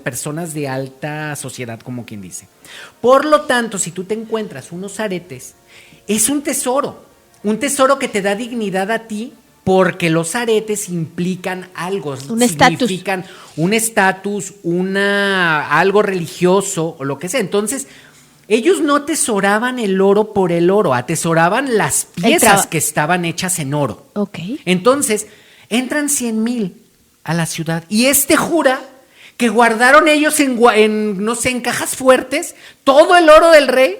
personas de alta sociedad, como quien dice. Por lo tanto, si tú te encuentras unos aretes, es un tesoro que te da dignidad a ti, porque los aretes implican algo, significan un estatus, algo religioso o lo que sea. Entonces, ellos no atesoraban el oro por el oro, atesoraban las piezas que estaban hechas en oro. Ok. Entonces, entran 100,000 a la ciudad y jura que guardaron ellos en cajas fuertes todo el oro del rey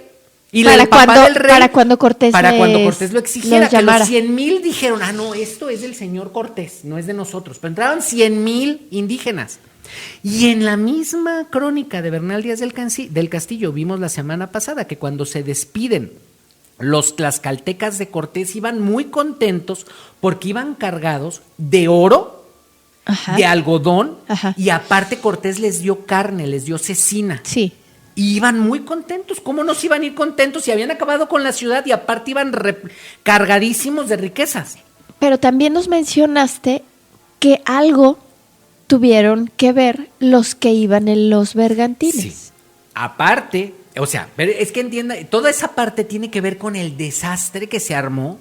y del papá del rey. Para cuando Cortés lo exigiera, que los 100,000 dijeron, no, esto es del señor Cortés, no es de nosotros. Pero entraron 100,000 indígenas. Y en la misma crónica de Bernal Díaz del Castillo vimos la semana pasada que cuando se despiden los tlaxcaltecas de Cortés iban muy contentos porque iban cargados de oro, de algodón, y aparte Cortés les dio carne, les dio cecina. Sí. Y iban muy contentos. ¿Cómo no se iban a ir contentos si habían acabado con la ciudad y aparte iban cargadísimos de riquezas? Pero también nos mencionaste que algo tuvieron que ver los que iban en los bergantines. Sí. Aparte, o sea, pero es que entienda, toda esa parte tiene que ver con el desastre que se armó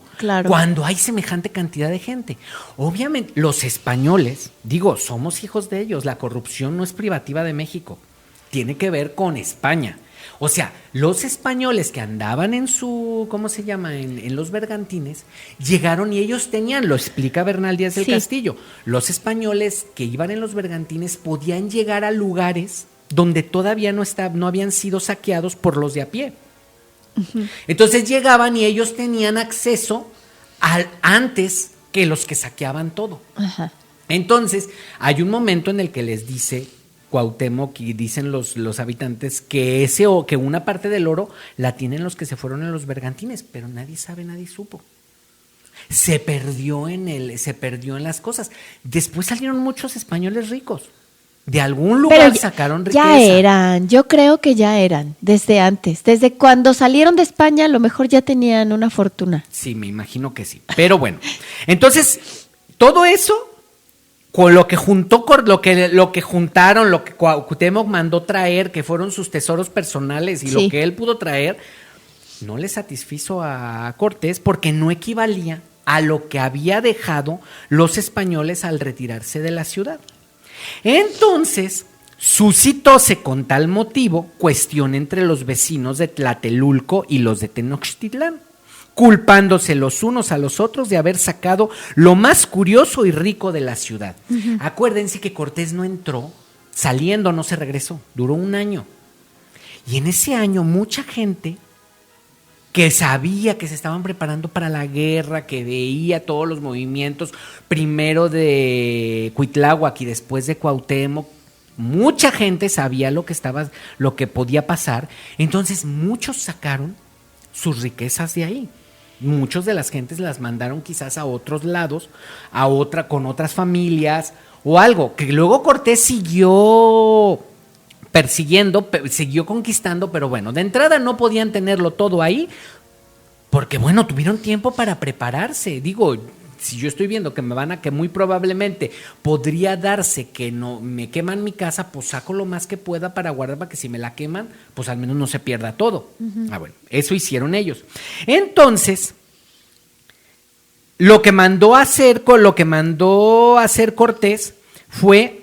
cuando hay semejante cantidad de gente. Obviamente, los españoles, somos hijos de ellos, la corrupción no es privativa de México, tiene que ver con España. O sea, los españoles que andaban en en los bergantines, llegaron y ellos tenían, lo explica Bernal Díaz del Castillo, los españoles que iban en los bergantines podían llegar a lugares donde todavía no habían sido saqueados por los de a pie. Uh-huh. Entonces llegaban y ellos tenían acceso antes que los que saqueaban todo. Uh-huh. Entonces, hay un momento en el que les dice Cuauhtémoc y dicen los habitantes que que una parte del oro la tienen los que se fueron en los bergantines, pero nadie supo. Se perdió en las cosas. Después salieron muchos españoles ricos. De algún lugar sacaron riqueza. Ya eran, yo creo que ya eran, desde antes. Desde cuando salieron de España, a lo mejor ya tenían una fortuna. Sí, me imagino que sí. Pero bueno, entonces, todo eso, con lo que juntó, lo que juntaron, lo que Cuauhtémoc mandó traer, que fueron sus tesoros personales y Sí. lo que él pudo traer, no le satisfizo a Cortés porque no equivalía a lo que había dejado los españoles al retirarse de la ciudad. Entonces, suscitóse con tal motivo cuestión entre los vecinos de Tlatelulco y los de Tenochtitlán, culpándose los unos a los otros de haber sacado lo más curioso y rico de la ciudad. Acuérdense que Cortés no entró, saliendo no se regresó, duró un año. Y en ese año mucha gente que sabía que se estaban preparando para la guerra, que veía todos los movimientos, primero de Cuitláhuac y después de Cuauhtémoc, mucha gente sabía lo que podía pasar, entonces muchos sacaron sus riquezas de ahí. Muchos de las gentes las mandaron quizás a otros lados, con otras familias o algo, que luego Cortés siguió persiguiendo, siguió conquistando, pero bueno, de entrada no podían tenerlo todo ahí, porque bueno, tuvieron tiempo para prepararse. Digo, si yo estoy viendo que muy probablemente podría darse que no me queman mi casa, pues saco lo más que pueda para guardar, para que si me la queman, pues al menos no se pierda todo. Bueno, eso hicieron ellos. Entonces, lo que mandó a hacer Cortés fue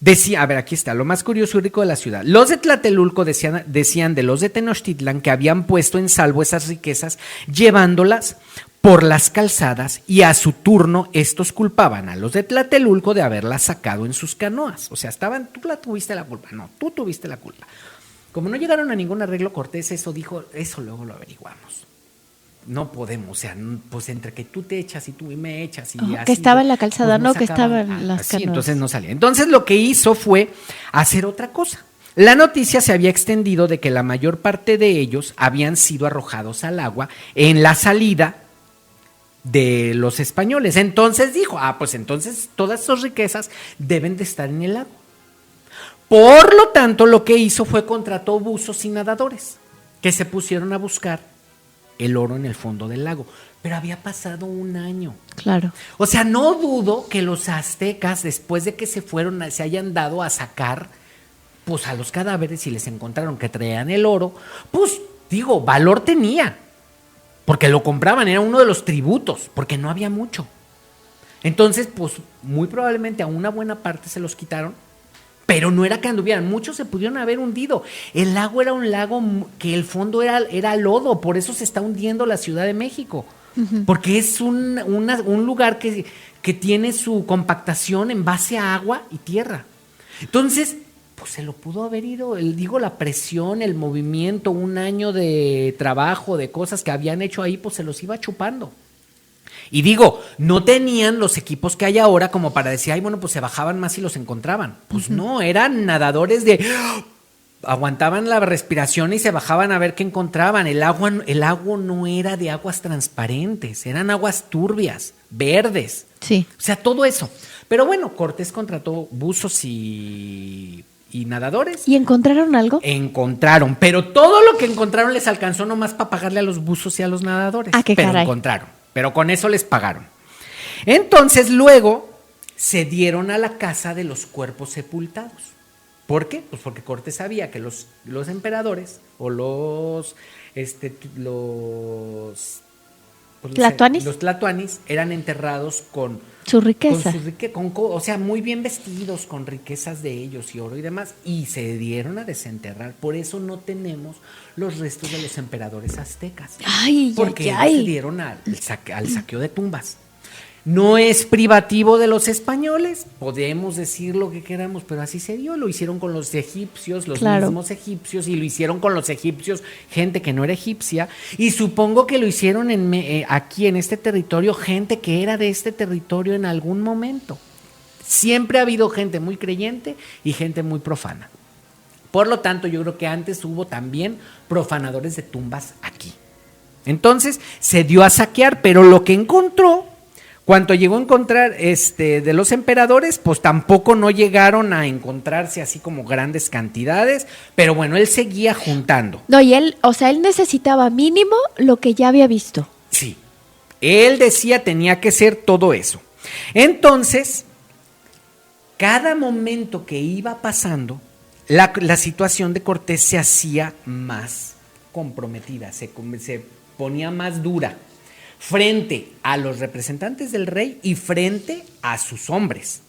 decía, a ver, aquí está, lo más curioso y rico de la ciudad. Los de Tlatelulco decían de los de Tenochtitlán que habían puesto en salvo esas riquezas llevándolas por las calzadas, y a su turno estos culpaban a los de Tlatelulco de haberlas sacado en sus canoas. O sea, tú tuviste la culpa. No, tú tuviste la culpa. Como no llegaron a ningún arreglo, Cortés dijo, eso luego lo averiguamos. No podemos, o sea, pues entre que tú te echas y tú me echas y así. Que estaba en la calzada, pues no, que estaba en las canoas. Entonces no salía. Entonces lo que hizo fue hacer otra cosa. La noticia se había extendido de que la mayor parte de ellos habían sido arrojados al agua en la salida de los españoles. Entonces dijo, pues entonces todas esas riquezas deben de estar en el lago. Por lo tanto, lo que hizo fue contrató buzos y nadadores que se pusieron a buscar el oro en el fondo del lago. Pero había pasado un año. Claro. O sea, no dudo que los aztecas, después de que se hayan dado a sacar pues a los cadáveres y les encontraron que traían el oro, pues digo, valor tenía, porque lo compraban, era uno de los tributos, porque no había mucho. Entonces, pues muy probablemente a una buena parte se los quitaron, pero no era que anduvieran, muchos se pudieron haber hundido. El lago era un lago que el fondo era lodo, por eso se está hundiendo la Ciudad de México, porque es un lugar que tiene su compactación en base a agua y tierra. Entonces, pues se lo pudo haber ido, la presión, el movimiento, un año de trabajo, de cosas que habían hecho ahí, pues se los iba chupando. Y digo, no tenían los equipos que hay ahora como para decir, bueno, pues se bajaban más y los encontraban. Pues no, eran nadadores aguantaban la respiración y se bajaban a ver qué encontraban. El agua no era de aguas transparentes, eran aguas turbias, verdes. Sí. O sea, todo eso. Pero bueno, Cortés contrató buzos y nadadores. ¿Y encontraron algo? Encontraron, pero todo lo que encontraron les alcanzó nomás para pagarle a los buzos y a los nadadores. Qué pero caray. Encontraron, pero con eso les pagaron. Entonces luego se dieron a la casa de los cuerpos sepultados. ¿Por qué? Pues porque Cortés sabía que los emperadores o los ¿Tlatoanis? Los tlatoanis eran enterrados con su riqueza. O sea, muy bien vestidos, con riquezas de ellos y oro y demás, y se dieron a desenterrar. Por eso no tenemos los restos de los emperadores aztecas. Porque ellos se dieron al saqueo de tumbas. No es privativo de los españoles, podemos decir lo que queramos, pero así se dio. Lo hicieron con los egipcios, los mismos egipcios, y lo hicieron con los egipcios, gente que no era egipcia, y supongo que lo hicieron aquí en este territorio, gente que era de este territorio en algún momento. Siempre ha habido gente muy creyente y gente muy profana. Por lo tanto, yo creo que antes hubo también profanadores de tumbas aquí. Entonces, se dio a saquear, pero lo que encontró Cuanto llegó a encontrar de los emperadores, pues tampoco no llegaron a encontrarse así como grandes cantidades, pero bueno, él seguía juntando. No, y él, o sea, él necesitaba mínimo lo que ya había visto. Sí, él decía tenía que ser todo eso. Entonces, cada momento que iba pasando, la situación de Cortés se hacía más comprometida, se ponía más dura frente a los representantes del rey y frente a sus hombres.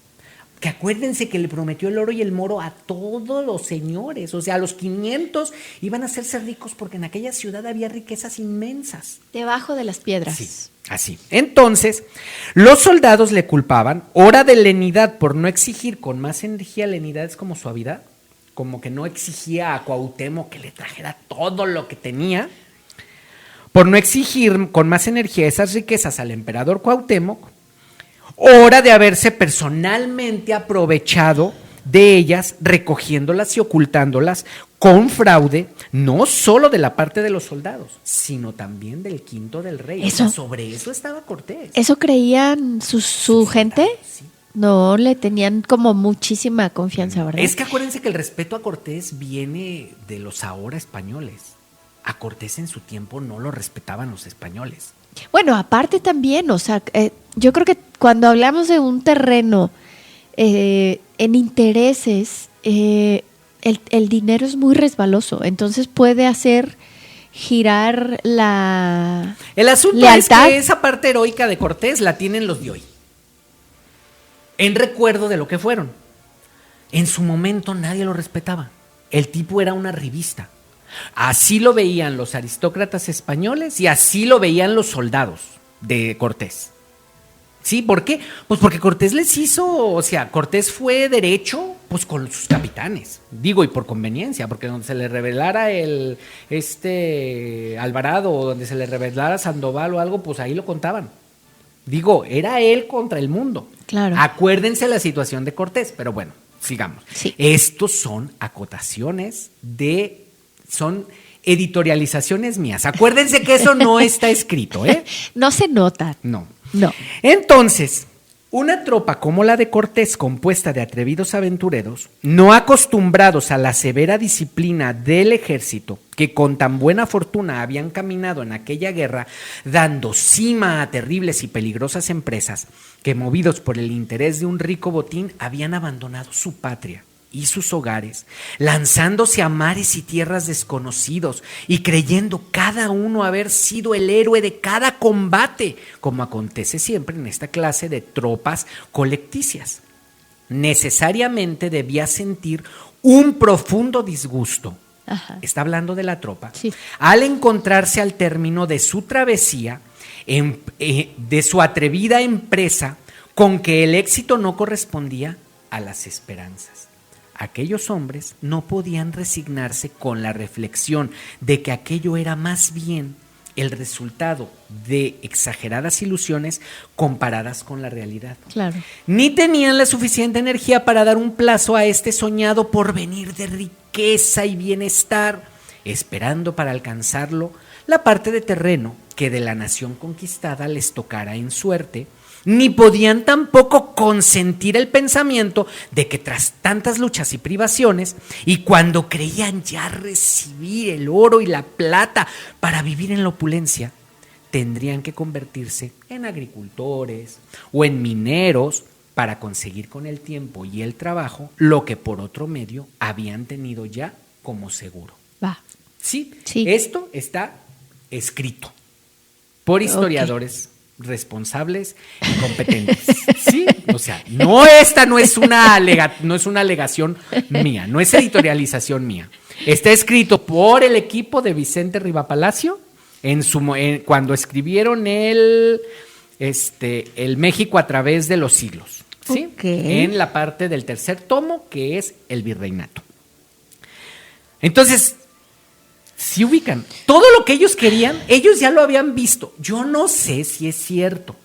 Que acuérdense que le prometió el oro y el moro a todos los señores, o sea, a los 500 iban a hacerse ricos porque en aquella ciudad había riquezas inmensas. Debajo de las piedras. Sí, así. Entonces, los soldados le culpaban, ora de lenidad por no exigir con más energía. Lenidad es como suavidad, como que no exigía a Cuauhtémoc que le trajera todo lo que tenía, por no exigir con más energía esas riquezas al emperador Cuauhtémoc, hora de haberse personalmente aprovechado de ellas, recogiéndolas y ocultándolas con fraude, no solo de la parte de los soldados, sino también del quinto del rey. Eso. O sea, sobre eso estaba Cortés. ¿Eso creían su gente? Sí. No, le tenían como muchísima confianza, ¿verdad? Es que acuérdense que el respeto a Cortés viene de los ahora españoles. A Cortés en su tiempo no lo respetaban los españoles. Bueno, aparte también, o sea, yo creo que cuando hablamos de un terreno en intereses, el dinero es muy resbaloso, entonces puede hacer girar la El asunto lealtad. es que esa parte heroica de Cortés la tienen los de hoy, en recuerdo de lo que fueron. En su momento nadie lo respetaba. El tipo era una revista. Así lo veían los aristócratas españoles y así lo veían los soldados de Cortés. ¿Sí? ¿Por qué? Pues porque Cortés les hizo, o sea, Cortés fue derecho pues con sus capitanes, digo, y por conveniencia, porque donde se le revelara el Alvarado o donde se le revelara Sandoval o algo, pues ahí lo contaban. Digo, era él contra el mundo. Claro. Acuérdense la situación de Cortés, pero bueno, sigamos. Sí. Estos son acotaciones son editorializaciones mías. Acuérdense que eso no está escrito, ¿eh? No se nota. No. No. Entonces, una tropa como la de Cortés, compuesta de atrevidos aventureros, no acostumbrados a la severa disciplina del ejército, que con tan buena fortuna habían caminado en aquella guerra, dando cima a terribles y peligrosas empresas, que movidos por el interés de un rico botín, habían abandonado su patria y sus hogares, lanzándose a mares y tierras desconocidos y creyendo cada uno haber sido el héroe de cada combate, como acontece siempre en esta clase de tropas colecticias. Necesariamente debía sentir un profundo disgusto. Ajá. Está hablando de la tropa. Sí. Al encontrarse al término de su travesía, de su atrevida empresa, con que el éxito no correspondía a las esperanzas. Aquellos hombres no podían resignarse con la reflexión de que aquello era más bien el resultado de exageradas ilusiones comparadas con la realidad. Claro. Ni tenían la suficiente energía para dar un plazo a este soñado porvenir de riqueza y bienestar, esperando para alcanzarlo la parte de terreno que de la nación conquistada les tocara en suerte, ni podían tampoco consentir el pensamiento de que tras tantas luchas y privaciones, y cuando creían ya recibir el oro y la plata para vivir en la opulencia, tendrían que convertirse en agricultores o en mineros para conseguir con el tiempo y el trabajo lo que por otro medio habían tenido ya como seguro. Va. Sí, Sí. Esto está escrito por historiadores responsables y competentes. Sí, o sea, esta no es una alegación mía, no es editorialización mía. Está escrito por el equipo de Vicente Rivapalacio cuando escribieron el México a través de los siglos, ¿sí? Okay. En la parte del tercer tomo, que es el virreinato. Entonces, si ubican, todo lo que ellos querían, ellos ya lo habían visto. Yo no sé si es cierto,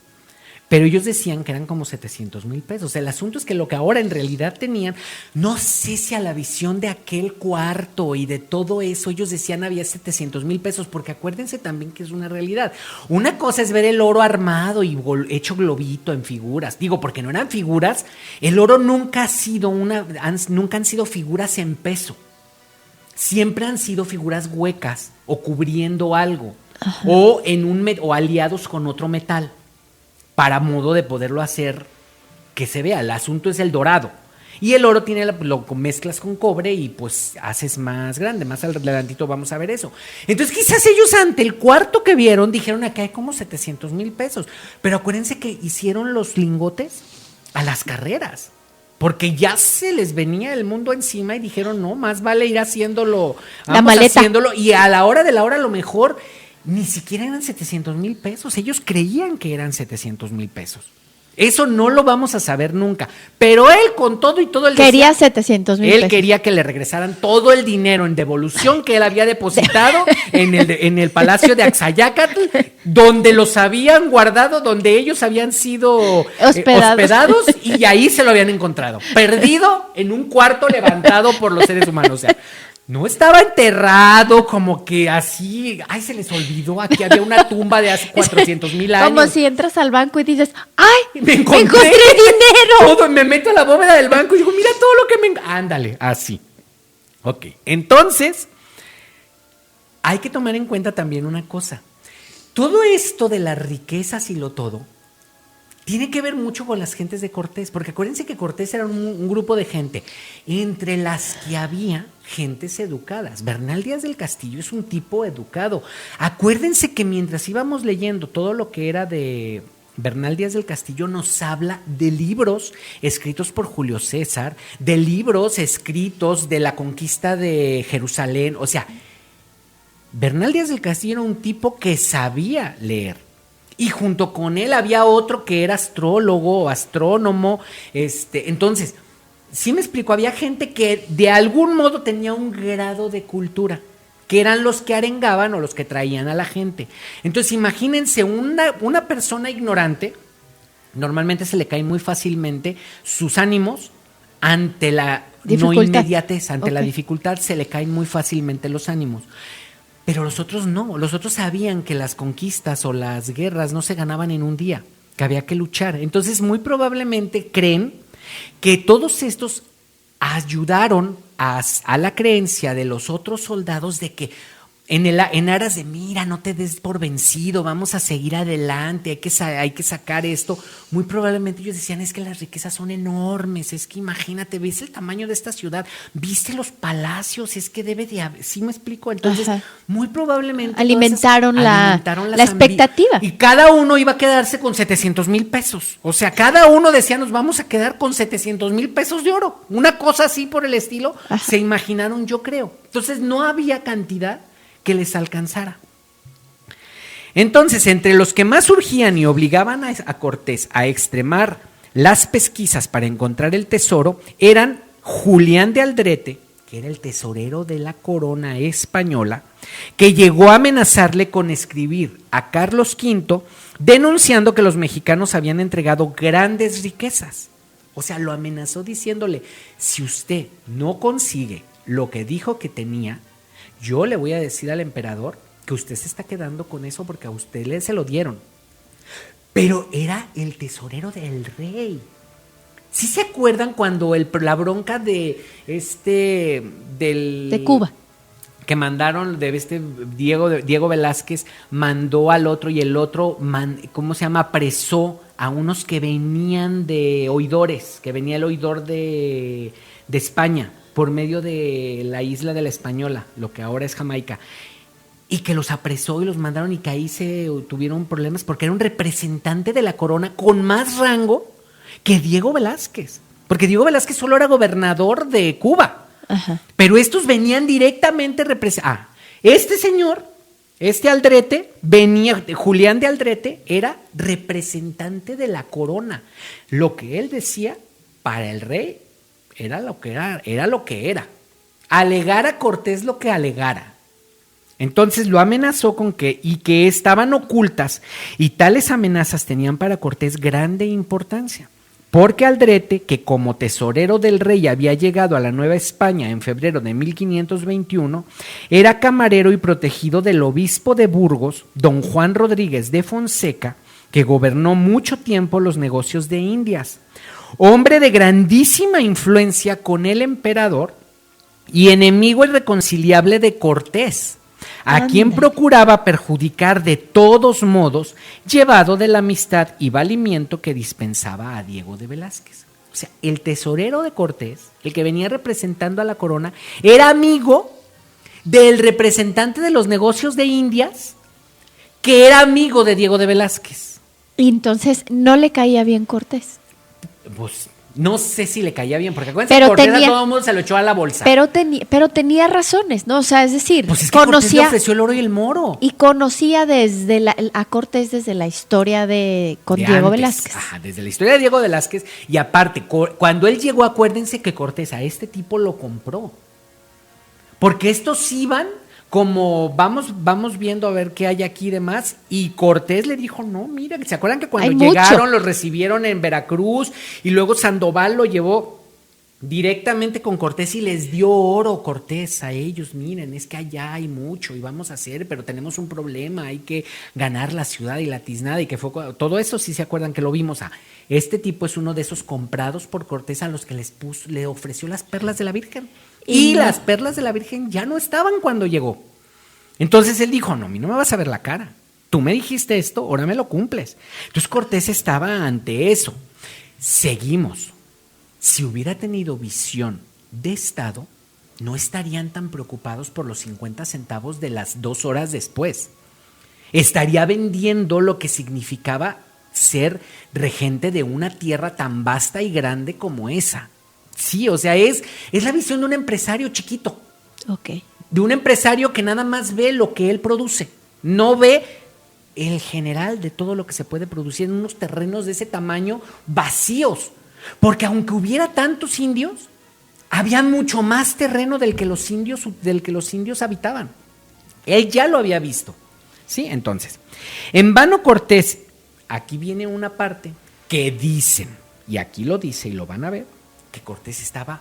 Pero ellos decían que eran como 700,000 pesos. El asunto es que lo que ahora en realidad tenían, no sé si a la visión de aquel cuarto y de todo eso, ellos decían había 700,000 pesos, porque acuérdense también que es una realidad. Una cosa es ver el oro armado y hecho globito en figuras. Digo, porque no eran figuras, el oro nunca ha sido nunca han sido figuras en peso. Siempre han sido figuras huecas o cubriendo algo. Ajá. O aliados con otro metal, para modo de poderlo hacer que se vea. El asunto es el dorado. Y el oro lo mezclas con cobre y pues haces más grande. Más adelantito vamos a ver eso. Entonces quizás ellos ante el cuarto que vieron dijeron acá hay como 700,000 pesos. Pero acuérdense que hicieron los lingotes a las carreras. Porque ya se les venía el mundo encima y dijeron no, más vale ir haciéndolo. La maleta. Haciéndolo. Y a la hora de la hora a lo mejor ni siquiera eran 700,000 pesos. Ellos creían que eran 700,000 pesos. Eso no lo vamos a saber nunca. Pero él, con todo y todo, él quería 700,000 pesos. Él quería que le regresaran todo el dinero en devolución que él había depositado en el Palacio de Axayácatl, donde los habían guardado, donde ellos habían sido hospedados y ahí se lo habían encontrado. Perdido en un cuarto levantado por los seres humanos. O sea, no estaba enterrado como que así, ay, se les olvidó, aquí había una tumba de hace 400,000 años. Como si entras al banco y dices, ¡ay, me encontré dinero! Todo, me meto a la bóveda del banco y digo, mira todo lo que me... Ándale, así. Ok, entonces, hay que tomar en cuenta también una cosa. Todo esto de las riquezas y lo todo, tiene que ver mucho con las gentes de Cortés, porque acuérdense que Cortés era un grupo de gente, entre las que había gentes educadas. Bernal Díaz del Castillo es un tipo educado. Acuérdense que mientras íbamos leyendo todo lo que era de Bernal Díaz del Castillo, nos habla de libros escritos por Julio César, de libros escritos de la conquista de Jerusalén. O sea, Bernal Díaz del Castillo era un tipo que sabía leer. Y junto con él había otro que era astrólogo, astrónomo. Entonces, sí me explico, había gente que de algún modo tenía un grado de cultura, que eran los que arengaban o los que traían a la gente. Entonces, imagínense una persona ignorante, normalmente se le caen muy fácilmente sus ánimos ante la no inmediatez, ante la dificultad, se le caen muy fácilmente los ánimos. Pero los otros no, los otros sabían que las conquistas o las guerras no se ganaban en un día, que había que luchar. Entonces, muy probablemente creen que todos estos ayudaron a la creencia de los otros soldados de que en aras de mira, no te des por vencido, vamos a seguir adelante, hay que sacar esto. Muy probablemente ellos decían, es que las riquezas son enormes, es que imagínate, ves el tamaño de esta ciudad, viste los palacios, es que debe de haber, ¿sí me explico? Entonces, muy probablemente alimentaron la expectativa. Y cada uno iba a quedarse con 700,000 pesos. O sea, cada uno decía, nos vamos a quedar con 700,000 pesos de oro. Una cosa así por el estilo, se imaginaron, yo creo. Entonces, no había cantidad que les alcanzara. Entonces, entre los que más urgían y obligaban a Cortés a extremar las pesquisas para encontrar el tesoro eran Julián de Aldrete, que era el tesorero de la corona española, que llegó a amenazarle con escribir a Carlos V denunciando que los mexicanos habían entregado grandes riquezas. O sea, lo amenazó diciéndole, si usted no consigue lo que dijo que tenía, yo le voy a decir al emperador que usted se está quedando con eso porque a usted se lo dieron. Pero era el tesorero del rey. ¿Sí se acuerdan cuando la bronca de Cuba? Que mandaron de Diego Velázquez mandó al otro y el otro, apresó a unos que venían de oidores, que venía el oidor de España, por medio de la isla de la Española, lo que ahora es Jamaica, y que los apresó y los mandaron y que ahí se tuvieron problemas porque era un representante de la corona con más rango que Diego Velázquez, porque Diego Velázquez solo era gobernador de Cuba. Ajá. Pero estos venían directamente este señor, Aldrete, Julián de Aldrete era representante de la corona. Lo que él decía para el rey era lo que era. Alegar a Cortés lo que alegara. Entonces lo amenazó con que estaban ocultas, y tales amenazas tenían para Cortés grande importancia. Porque Aldrete, que como tesorero del rey había llegado a la Nueva España en febrero de 1521, era camarero y protegido del obispo de Burgos, don Juan Rodríguez de Fonseca, que gobernó mucho tiempo los negocios de Indias, hombre de grandísima influencia con el emperador y enemigo irreconciliable de Cortés, a quien procuraba perjudicar de todos modos, llevado de la amistad y valimiento que dispensaba a Diego de Velázquez. O sea, el tesorero de Cortés, el que venía representando a la corona, era amigo del representante de los negocios de Indias, que era amigo de Diego de Velázquez. Y entonces no le caía bien Cortés. Pues no sé si le caía bien, porque acuérdense que Cortés a todo el mundo se lo echó a la bolsa. Pero tenía razones, ¿no? O sea, es decir, pues es que Cortés le ofreció el oro y el moro. Y conocía a Cortés desde la historia con Diego Velázquez. Ajá, desde la historia de Diego Velázquez. Y aparte, cuando él llegó, acuérdense que Cortés a este tipo lo compró. Porque estos iban como vamos viendo a ver qué hay aquí y demás, y Cortés le dijo, no, mira, ¿se acuerdan que cuando llegaron los recibieron en Veracruz y luego Sandoval lo llevó directamente con Cortés y les dio oro Cortés a ellos? Miren, es que allá hay mucho y vamos a hacer, pero tenemos un problema, hay que ganar la ciudad y la tiznada, y que fue todo eso, sí se acuerdan que lo vimos. Este tipo es uno de esos comprados por Cortés a los que le ofreció las perlas de la Virgen. Y las perlas de la Virgen ya no estaban cuando llegó. Entonces él dijo, no, a mí no me vas a ver la cara. Tú me dijiste esto, ahora me lo cumples. Entonces Cortés estaba ante eso. Seguimos. Si hubiera tenido visión de Estado, no estarían tan preocupados por los 50 centavos de las 2 horas después. Estaría vendiendo lo que significaba ser regente de una tierra tan vasta y grande como esa. Sí, o sea, es la visión de un empresario chiquito. Ok. De un empresario que nada más ve lo que él produce. No ve el general de todo lo que se puede producir en unos terrenos de ese tamaño vacíos. Porque aunque hubiera tantos indios, había mucho más terreno del que los indios habitaban. Él ya lo había visto. Sí, entonces, en vano Cortés, aquí viene una parte que dicen, y aquí lo dice y lo van a ver, que Cortés estaba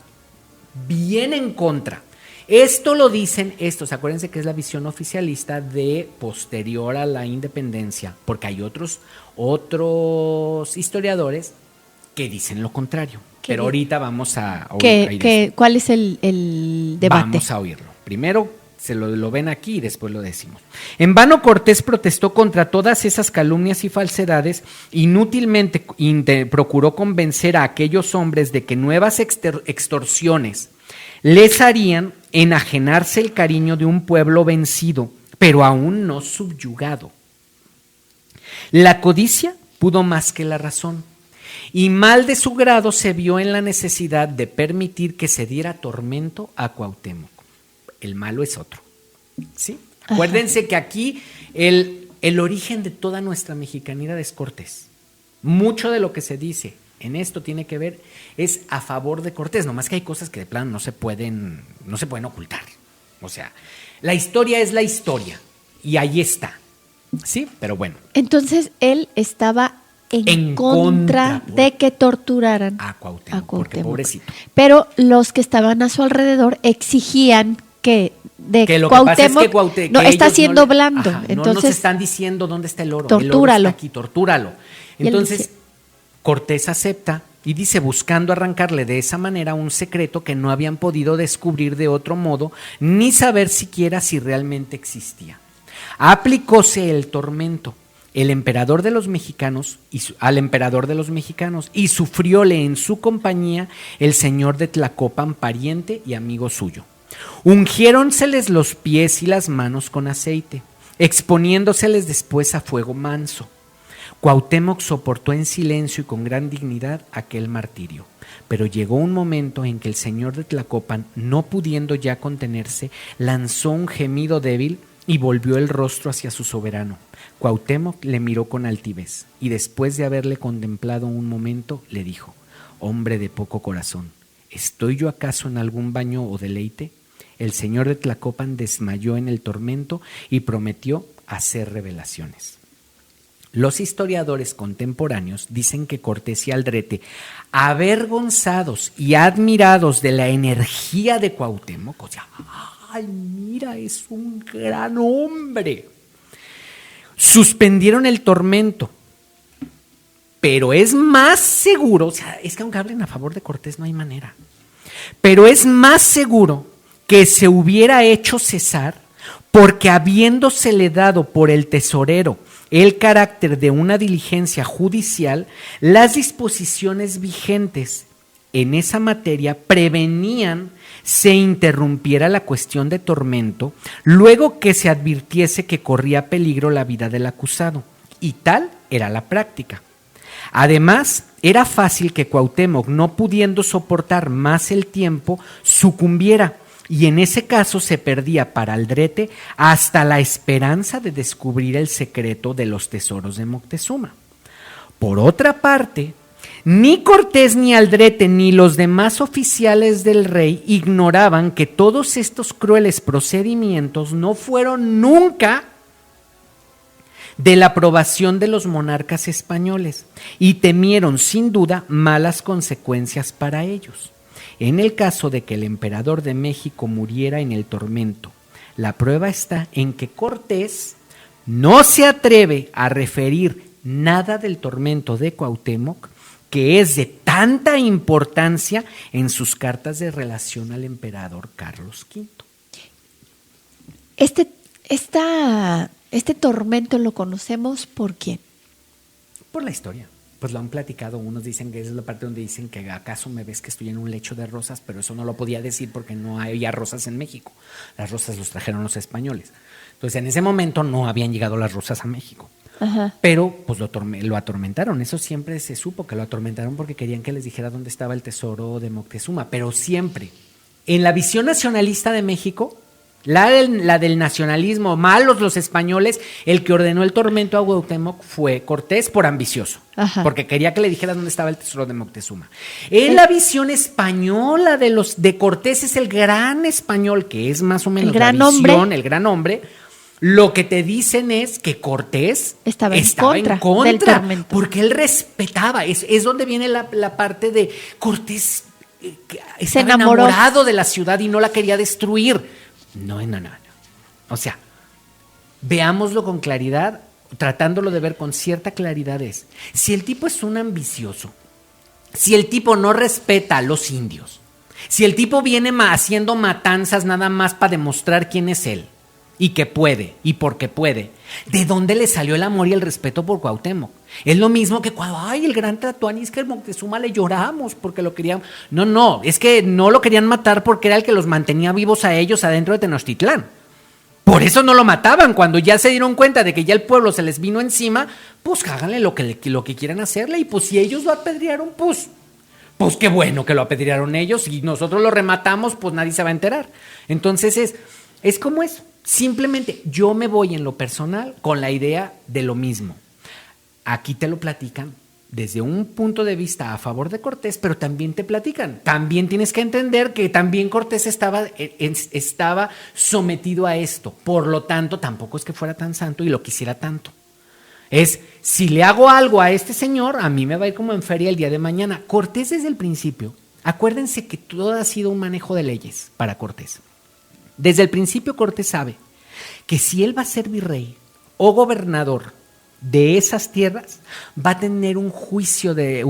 bien en contra. Esto lo dicen acuérdense que es la visión oficialista de posterior a la independencia, porque hay otros historiadores que dicen lo contrario. Pero ahorita vamos a oír. ¿Cuál es el debate? Vamos a oírlo. Primero se lo ven aquí y después lo decimos. En vano Cortés protestó contra todas esas calumnias y falsedades. Inútilmente procuró convencer a aquellos hombres de que nuevas extorsiones les harían enajenarse el cariño de un pueblo vencido, pero aún no subyugado. La codicia pudo más que la razón, y mal de su grado se vio en la necesidad de permitir que se diera tormento a Cuauhtémoc. El malo es otro, ¿sí? Ajá. Acuérdense que aquí el origen de toda nuestra mexicanidad es Cortés. Mucho de lo que se dice en esto tiene que ver, es a favor de Cortés, nomás que hay cosas que de plano no se pueden ocultar. O sea, la historia es la historia, y ahí está, ¿sí? Pero bueno. Entonces él estaba en contra de que torturaran a Cuauhtémoc, porque pobrecito. Pero los que estaban a su alrededor exigían que lo que pasa es que Cuauhtémoc no está siendo blando. Ajá, entonces, no nos están diciendo dónde está el oro. Tortúralo. El oro está aquí, tortúralo. Entonces Cortés acepta y dice, buscando arrancarle de esa manera un secreto que no habían podido descubrir de otro modo, ni saber siquiera si realmente existía. Aplicóse el tormento al emperador de los mexicanos y sufrióle en su compañía el señor de Tlacopan, pariente y amigo suyo. Ungiéronseles los pies y las manos con aceite, exponiéndoseles después a fuego manso. Cuauhtémoc soportó en silencio y con gran dignidad aquel martirio, pero llegó un momento en que el señor de Tlacopan, no pudiendo ya contenerse, lanzó un gemido débil y volvió el rostro hacia su soberano. Cuauhtémoc le miró con altivez y después de haberle contemplado un momento le dijo: hombre de poco corazón, ¿estoy yo acaso en algún baño o deleite? el señor de Tlacopan desmayó en el tormento y prometió hacer revelaciones. Los historiadores contemporáneos dicen que Cortés y Aldrete, avergonzados y admirados de la energía de Cuauhtémoc, o sea, ¡ay, mira, es un gran hombre!, suspendieron el tormento. Pero es más seguro, o sea, es que aunque hablen a favor de Cortés no hay manera, pero es más seguro que se hubiera hecho cesar porque habiéndosele dado por el tesorero el carácter de una diligencia judicial, las disposiciones vigentes en esa materia prevenían se interrumpiera la cuestión de tormento luego que se advirtiese que corría peligro la vida del acusado, y tal era la práctica. Además, era fácil que Cuauhtémoc, no pudiendo soportar más el tiempo, sucumbiera, y en ese caso se perdía para Aldrete hasta la esperanza de descubrir el secreto de los tesoros de Moctezuma. Por otra parte, ni Cortés ni Aldrete ni los demás oficiales del rey ignoraban que todos estos crueles procedimientos no fueron nunca de la aprobación de los monarcas españoles y temieron sin duda malas consecuencias para ellos. En el caso de que el emperador de México muriera en el tormento, la prueba está en que Cortés no se atreve a referir nada del tormento de Cuauhtémoc, que es de tanta importancia en sus cartas de relación al emperador Carlos V. Este tormento lo conocemos ¿por quién? Por la historia. Pues lo han platicado, unos dicen que esa es la parte donde dicen que acaso me ves que estoy en un lecho de rosas, pero eso no lo podía decir porque no había rosas en México. Las rosas los trajeron los españoles. Entonces en ese momento no habían llegado las rosas a México. Ajá. Pero pues lo atormentaron, eso siempre se supo que lo atormentaron porque querían que les dijera dónde estaba el tesoro de Moctezuma, pero siempre, en la visión nacionalista de México, la del nacionalismo, malos los españoles, el que ordenó el tormento a Cuauhtémoc fue Cortés por ambicioso, ajá, porque quería que le dijera dónde estaba el tesoro de Moctezuma. En la visión española de Cortés es el gran español, que es más o menos la visión, el gran hombre. Lo que te dicen es que Cortés estaba en contra del tormento, porque él respetaba. Es donde viene la parte de Cortés estaba enamorado de la ciudad y no la quería destruir. No. O sea, veámoslo con claridad, tratándolo de ver con cierta claridad es, si el tipo es un ambicioso, si el tipo no respeta a los indios, si el tipo viene haciendo matanzas nada más para demostrar quién es él, y que puede, y porque puede, ¿de dónde le salió el amor y el respeto por Cuauhtémoc? Es lo mismo que cuando, el gran Tlatoani, es que el Moctezuma le lloramos porque lo querían. No, es que no lo querían matar porque era el que los mantenía vivos a ellos adentro de Tenochtitlán. Por eso no lo mataban. Cuando ya se dieron cuenta de que ya el pueblo se les vino encima, pues háganle lo que quieran hacerle, y pues si ellos lo apedrearon, pues qué bueno que lo apedrearon ellos, y nosotros lo rematamos, pues nadie se va a enterar. Entonces es como eso. Simplemente yo me voy en lo personal con la idea de lo mismo. Aquí te lo platican desde un punto de vista a favor de Cortés, pero también te platican. También tienes que entender que también Cortés estaba sometido a esto. Por lo tanto, tampoco es que fuera tan santo y lo quisiera tanto. Si le hago algo a este señor, a mí me va a ir como en feria el día de mañana. Cortés desde el principio, acuérdense que todo ha sido un manejo de leyes para Cortés. Desde el principio Cortés sabe que si él va a ser virrey o gobernador de esas tierras, va a tener un juicio de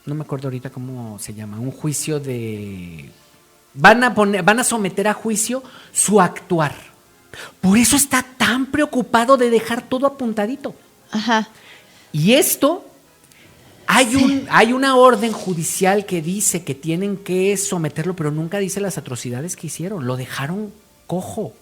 no me acuerdo ahorita cómo se llama, un juicio de, van a someter a juicio su actuar. Por eso está tan preocupado de dejar todo apuntadito. Ajá. Y esto, hay una orden judicial que dice que tienen que someterlo, pero nunca dice las atrocidades que hicieron. Lo dejaron cojo.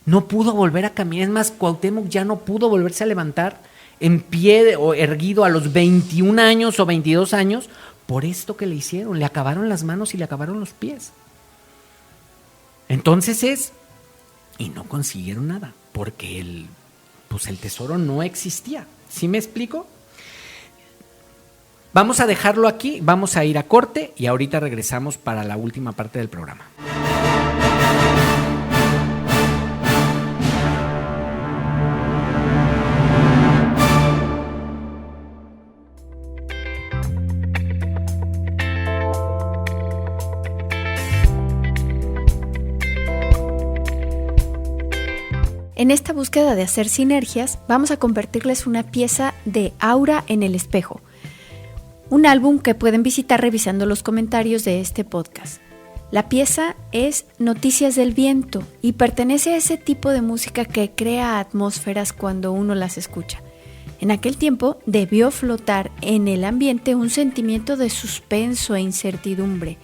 No pudo volver a caminar. Es más, Cuauhtémoc ya no pudo volverse a levantar en pie o erguido a los 21 años o 22 años por esto que le hicieron. Le acabaron las manos y le acabaron los pies. Entonces y no consiguieron nada, porque el tesoro no existía. ¿Sí me explico? Vamos a dejarlo aquí, vamos a ir a corte y ahorita regresamos para la última parte del programa. En esta búsqueda de hacer sinergias, vamos a convertirles una pieza de Aura en el espejo, un álbum que pueden visitar revisando los comentarios de este podcast. La pieza es Noticias del Viento y pertenece a ese tipo de música que crea atmósferas cuando uno las escucha. En aquel tiempo debió flotar en el ambiente un sentimiento de suspenso e incertidumbre.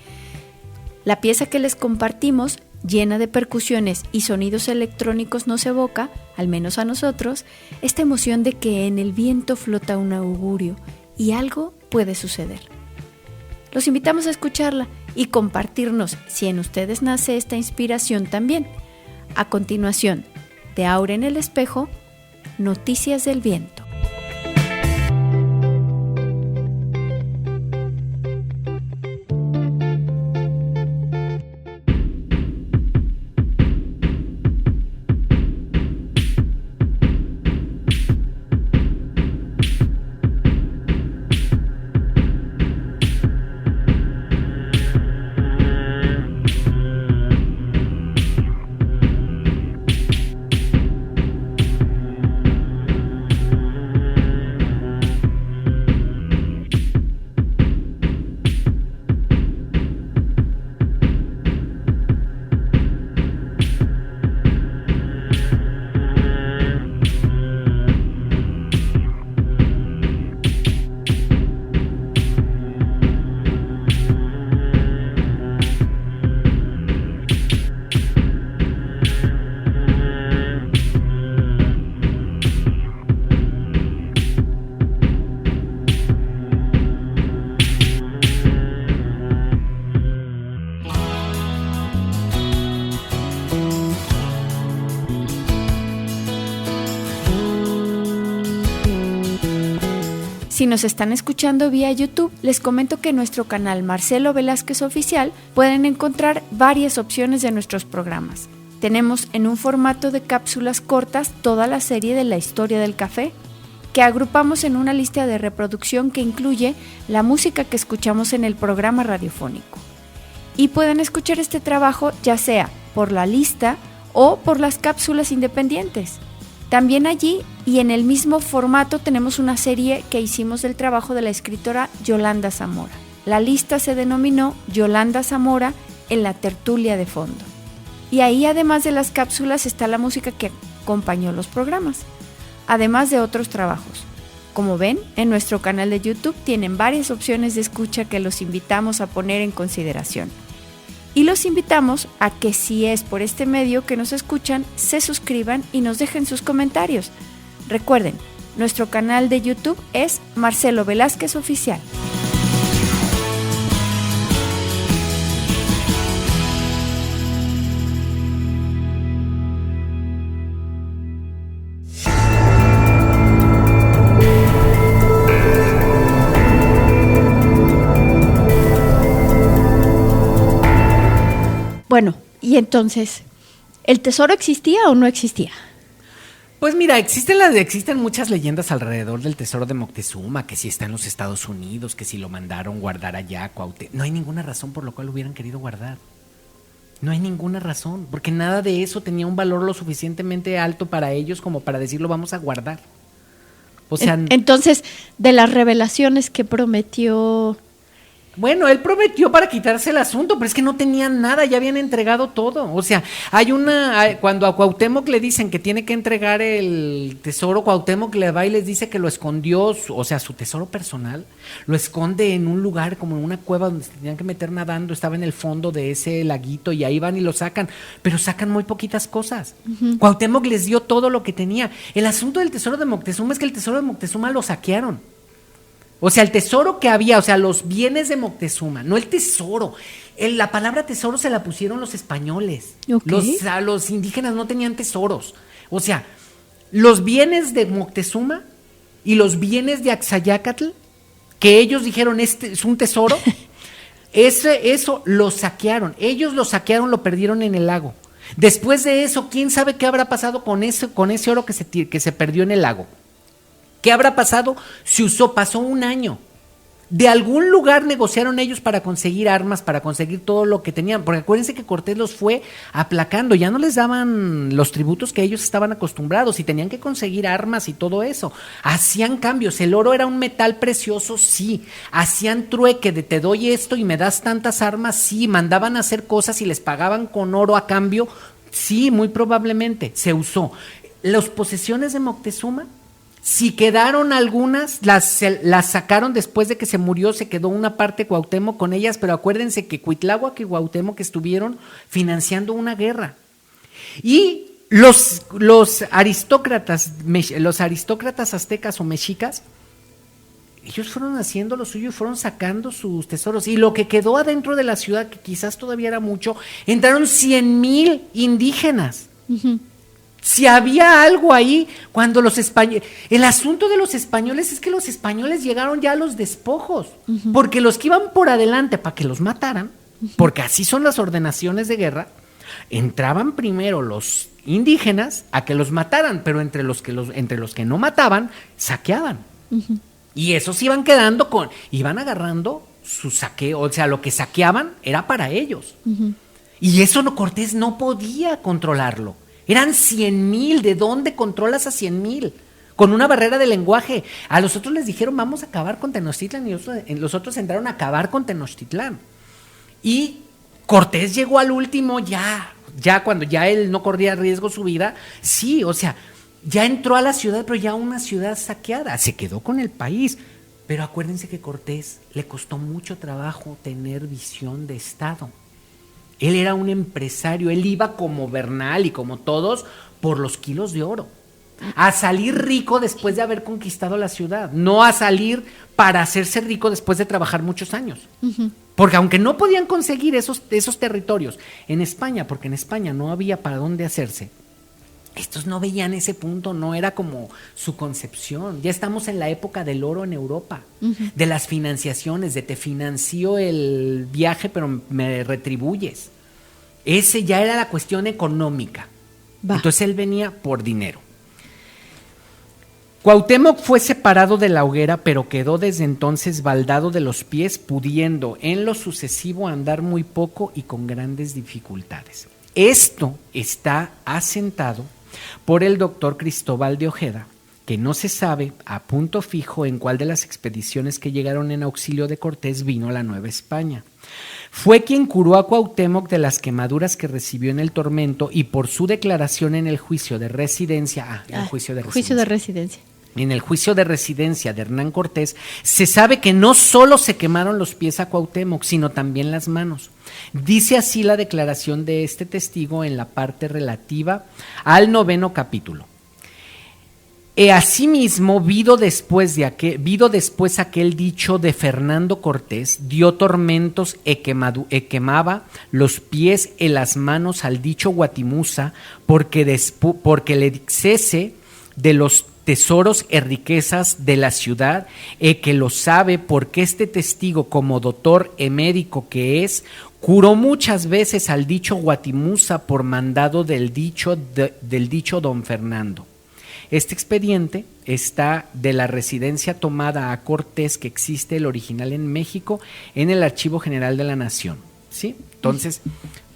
La pieza que les compartimos, llena de percusiones y sonidos electrónicos, nos evoca, al menos a nosotros, esta emoción de que en el viento flota un augurio y algo puede suceder. Los invitamos a escucharla y compartirnos si en ustedes nace esta inspiración también. A continuación, de Aura en el espejo, Noticias del Viento. Si nos están escuchando vía YouTube, les comento que en nuestro canal Marcelo Velázquez Oficial pueden encontrar varias opciones de nuestros programas. Tenemos en un formato de cápsulas cortas toda la serie de la historia del café, que agrupamos en una lista de reproducción que incluye la música que escuchamos en el programa radiofónico. Y pueden escuchar este trabajo ya sea por la lista o por las cápsulas independientes. También allí y en el mismo formato tenemos una serie que hicimos del trabajo de la escritora Yolanda Zamora. La lista se denominó Yolanda Zamora en la tertulia de fondo. Y ahí, además de las cápsulas, está la música que acompañó los programas, además de otros trabajos. Como ven, en nuestro canal de YouTube tienen varias opciones de escucha que los invitamos a poner en consideración. Y los invitamos a que, si es por este medio que nos escuchan, se suscriban y nos dejen sus comentarios. Recuerden, nuestro canal de YouTube es Marcelo Velázquez Oficial. Bueno, y entonces, ¿el tesoro existía o no existía? Pues mira, existen muchas leyendas alrededor del tesoro de Moctezuma, que si está en los Estados Unidos, que si lo mandaron guardar allá, No hay ninguna razón por la cual lo hubieran querido guardar. No hay ninguna razón, porque nada de eso tenía un valor lo suficientemente alto para ellos como para decirlo vamos a guardar. O sea, entonces, de las revelaciones que prometió... Bueno, él prometió para quitarse el asunto, pero es que no tenían nada, ya habían entregado todo. O sea, cuando a Cuauhtémoc le dicen que tiene que entregar el tesoro, Cuauhtémoc le va y les dice que lo escondió, o sea, su tesoro personal, lo esconde en un lugar como en una cueva donde se tenían que meter nadando, estaba en el fondo de ese laguito y ahí van y lo sacan, pero sacan muy poquitas cosas. Uh-huh. Cuauhtémoc les dio todo lo que tenía. El asunto del tesoro de Moctezuma es que el tesoro de Moctezuma lo saquearon. O sea, el tesoro que había, o sea, los bienes de Moctezuma, no el tesoro. La palabra tesoro se la pusieron los españoles. Okay. Los indígenas no tenían tesoros. O sea, los bienes de Moctezuma y los bienes de Axayácatl que ellos dijeron, este es un tesoro, eso lo saquearon. Ellos lo saquearon, lo perdieron en el lago. Después de eso, ¿quién sabe qué habrá pasado con ese oro que se perdió en el lago? ¿Qué habrá pasado? Pasó un año. De algún lugar negociaron ellos para conseguir armas, para conseguir todo lo que tenían, porque acuérdense que Cortés los fue aplacando, ya no les daban los tributos que ellos estaban acostumbrados y tenían que conseguir armas y todo eso. Hacían cambios, el oro era un metal precioso, sí. Hacían trueque de te doy esto y me das tantas armas, sí. Mandaban a hacer cosas y les pagaban con oro a cambio, sí, muy probablemente se usó. Las posesiones de Moctezuma, si quedaron algunas, las sacaron después de que se murió, se quedó una parte Cuauhtémoc con ellas, pero acuérdense que Cuitláhuac y Cuauhtémoc estuvieron financiando una guerra. Y los aristócratas aztecas o mexicas, ellos fueron haciendo lo suyo y fueron sacando sus tesoros. Y lo que quedó adentro de la ciudad, que quizás todavía era mucho, entraron 100,000 indígenas. Uh-huh. Si había algo ahí, cuando los españoles... El asunto de los españoles es que los españoles llegaron ya a los despojos, uh-huh, porque los que iban por adelante para que los mataran, uh-huh, porque así son las ordenaciones de guerra, entraban primero los indígenas a que los mataran, pero entre los que no mataban, saqueaban. Uh-huh. Y esos iban quedando iban agarrando su saqueo, o sea, lo que saqueaban era para ellos. Uh-huh. Y eso Cortés no podía controlarlo. Eran 100,000, ¿de dónde controlas a 100,000? Con una barrera de lenguaje. A los otros les dijeron, vamos a acabar con Tenochtitlan, y los otros entraron a acabar con Tenochtitlán. Y Cortés llegó al último ya cuando ya él no corría riesgo su vida, sí, o sea, ya entró a la ciudad, pero ya una ciudad saqueada, se quedó con el país. Pero acuérdense que Cortés le costó mucho trabajo tener visión de Estado. Él era un empresario, él iba como Bernal y como todos por los kilos de oro. A salir rico después de haber conquistado la ciudad, no a salir para hacerse rico después de trabajar muchos años. Uh-huh. Porque aunque no podían conseguir esos territorios en España, porque en España no había para dónde hacerse, estos no veían ese punto, no era como su concepción. Ya estamos en la época del oro en Europa, uh-huh, de las financiaciones, de te financio el viaje pero me retribuyes. Ese ya era la cuestión económica. Entonces él venía por dinero. Cuauhtémoc fue separado de la hoguera, pero quedó desde entonces baldado de los pies, pudiendo en lo sucesivo andar muy poco y con grandes dificultades. Esto está asentado por el doctor Cristóbal de Ojeda, que no se sabe a punto fijo en cuál de las expediciones que llegaron en auxilio de Cortés vino la Nueva España. Fue quien curó a Cuauhtémoc de las quemaduras que recibió en el Tormento y por su declaración en el juicio de residencia. En el juicio de residencia. En el juicio de residencia de Hernán Cortés, se sabe que no solo se quemaron los pies a Cuauhtémoc, sino también las manos. Dice así la declaración de este testigo en la parte relativa al 9º capítulo. Asimismo, vido después aquel dicho de Fernando Cortés, dio tormentos quemaba los pies y las manos al dicho Guatimusa, porque le dixese de los tesoros y riquezas de la ciudad, que lo sabe, porque este testigo, como doctor y médico que es, curó muchas veces al dicho Guatimusa por mandado del dicho don Fernando. Este expediente está de la residencia tomada a Cortés, que existe el original en México, en el Archivo General de la Nación, ¿sí? Entonces,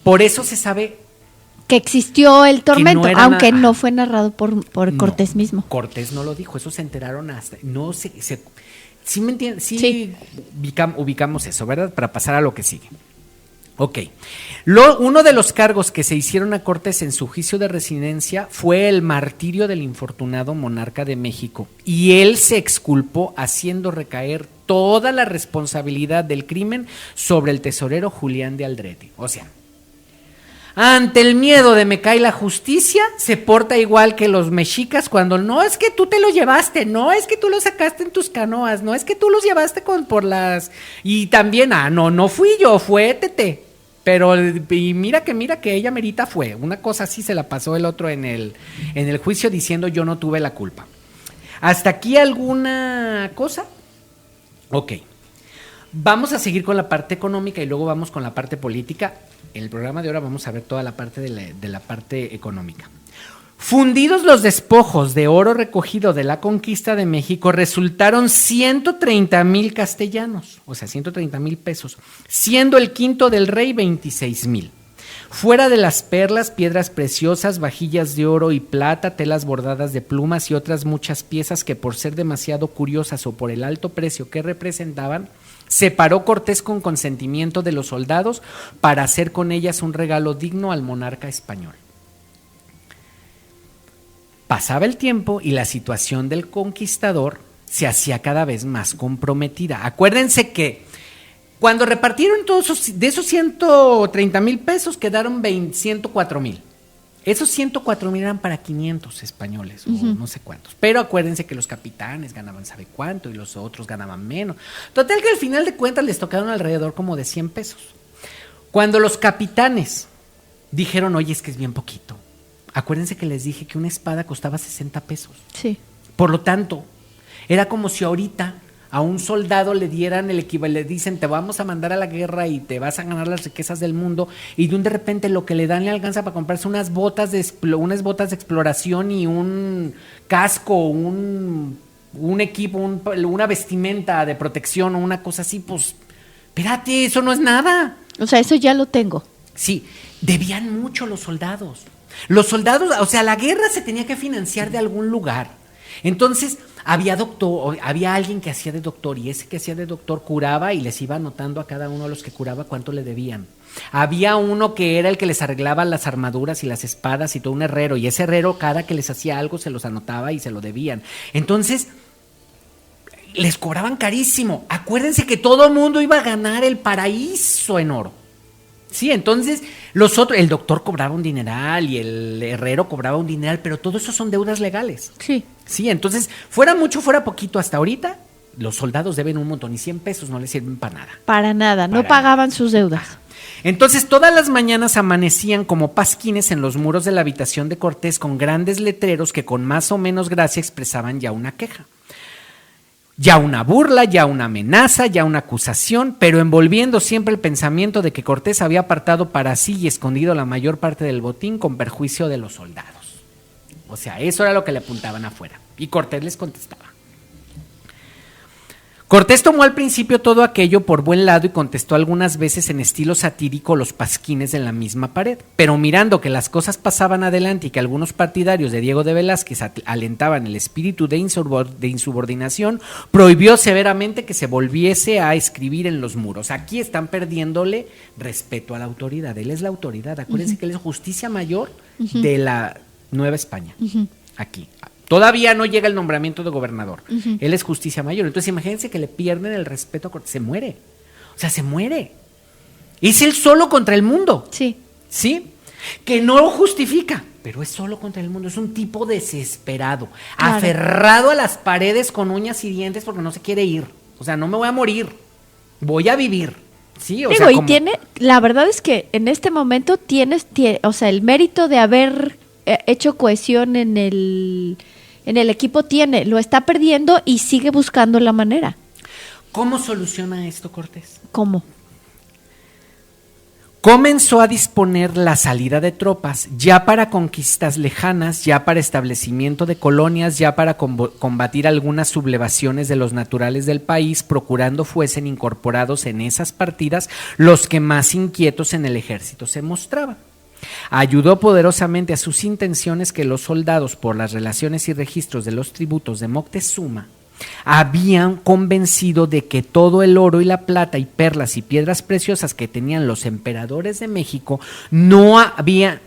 por eso se sabe que existió el tormento, aunque no fue narrado por Cortés mismo. Cortés no lo dijo, eso se enteraron hasta... ¿Sí me entiendes? Sí. Ubicamos eso, ¿verdad? Para pasar a lo que sigue. Ok. Uno de los cargos que se hicieron a Cortés en su juicio de residencia fue el martirio del infortunado monarca de México, y él se exculpó haciendo recaer toda la responsabilidad del crimen sobre el tesorero Julián de Aldrete. O sea, ante el miedo de me cae la justicia, se porta igual que los mexicas cuando no es que tú te lo llevaste, no es que tú lo sacaste en tus canoas, no es que tú los llevaste por las... Y también, no fui yo, fue Tete. Pero y mira que ella merita fue. Una cosa así se la pasó el otro en el juicio diciendo yo no tuve la culpa. ¿Hasta aquí alguna cosa? Ok. Vamos a seguir con la parte económica y luego vamos con la parte política. En el programa de ahora vamos a ver toda la parte de la parte económica. Fundidos los despojos de oro recogido de la conquista de México, resultaron 130,000 castellanos, o sea, 130,000 pesos, siendo el quinto del rey 26,000. Fuera de las perlas, piedras preciosas, vajillas de oro y plata, telas bordadas de plumas y otras muchas piezas que por ser demasiado curiosas o por el alto precio que representaban, separó Cortés con consentimiento de los soldados para hacer con ellas un regalo digno al monarca español. Pasaba el tiempo y la situación del conquistador se hacía cada vez más comprometida. Acuérdense que cuando repartieron de esos 130,000 pesos quedaron 104,000. Esos 104,000 eran para 500 españoles, o no sé cuántos. Pero acuérdense que los capitanes ganaban sabe cuánto y los otros ganaban menos. Total que al final de cuentas les tocaron alrededor como de 100 pesos. Cuando los capitanes dijeron, oye, es que es bien poquito. Acuérdense que les dije que una espada costaba 60 pesos. Sí. Por lo tanto, era como si ahorita a un soldado le dieran el equivalente, le dicen, te vamos a mandar a la guerra y te vas a ganar las riquezas del mundo, y de repente lo que le dan le alcanza para comprarse unas botas de exploración y un casco, un equipo, una vestimenta de protección o una cosa así. Pues, espérate, eso no es nada. O sea, eso ya lo tengo. Sí, debían mucho los soldados. Los soldados, o sea, la guerra se tenía que financiar de algún lugar. Entonces, había alguien que hacía de doctor, y ese que hacía de doctor curaba y les iba anotando a cada uno de los que curaba cuánto le debían. Había uno que era el que les arreglaba las armaduras y las espadas y todo, un herrero, y ese herrero cada que les hacía algo se los anotaba y se lo debían. Entonces, les cobraban carísimo. Acuérdense que todo mundo iba a ganar el paraíso en oro. Sí, entonces el doctor cobraba un dineral y el herrero cobraba un dineral, pero todo eso son deudas legales. Sí. Sí, entonces, fuera mucho, fuera poquito, hasta ahorita, los soldados deben un montón y 100 pesos no les sirven para nada. Para nada, no pagaban sus deudas. Entonces, todas las mañanas amanecían como pasquines en los muros de la habitación de Cortés con grandes letreros que con más o menos gracia expresaban ya una queja. Ya una burla, ya una amenaza, ya una acusación, pero envolviendo siempre el pensamiento de que Cortés había apartado para sí y escondido la mayor parte del botín con perjuicio de los soldados. O sea, eso era lo que le apuntaban afuera. Y Cortés les contestaba. Cortés tomó al principio todo aquello por buen lado y contestó algunas veces en estilo satírico los pasquines en la misma pared, pero mirando que las cosas pasaban adelante y que algunos partidarios de Diego de Velázquez alentaban el espíritu de insubordinación, prohibió severamente que se volviese a escribir en los muros. Aquí están perdiéndole respeto a la autoridad. Él es la autoridad. Acuérdense que él es justicia mayor de la Nueva España. Aquí. Todavía no llega el nombramiento de gobernador. Él es justicia mayor. Entonces imagínense que le pierden el respeto a Cortés. Se muere. O sea, se muere. Es él solo contra el mundo. Sí. ¿Sí? Que no lo justifica, pero es solo contra el mundo. Es un tipo desesperado, claro, aferrado a las paredes con uñas y dientes porque no se quiere ir. O sea, no me voy a morir. Voy a vivir. Sí, o sea, y la verdad es que en este momento o sea, el mérito de haber hecho cohesión en el equipo lo está perdiendo y sigue buscando la manera. ¿Cómo soluciona esto Cortés? ¿Cómo? Comenzó a disponer la salida de tropas, ya para conquistas lejanas, ya para establecimiento de colonias, ya para combatir algunas sublevaciones de los naturales del país, procurando fuesen incorporados en esas partidas los que más inquietos en el ejército se mostraban. Ayudó poderosamente a sus intenciones que los soldados, por las relaciones y registros de los tributos de Moctezuma, habían convencido de que todo el oro y la plata y perlas y piedras preciosas que tenían los emperadores de México no habían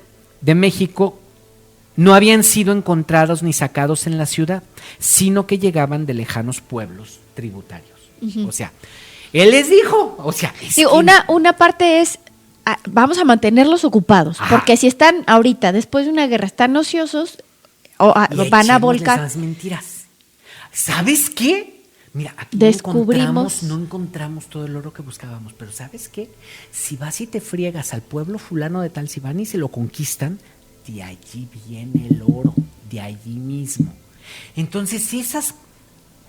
sido encontrados ni sacados en la ciudad, sino que llegaban de lejanos pueblos tributarios. O sea, él les dijo, o sea, una parte es vamos a mantenerlos ocupados, porque si están ahorita, después de una guerra, están ociosos, van a volcar. Esas mentiras. ¿Sabes qué? Mira, aquí no encontramos todo el oro que buscábamos, pero ¿sabes qué? Si vas y te friegas al pueblo fulano de tal, si van y se lo conquistan, de allí viene el oro, de allí mismo. Entonces, esas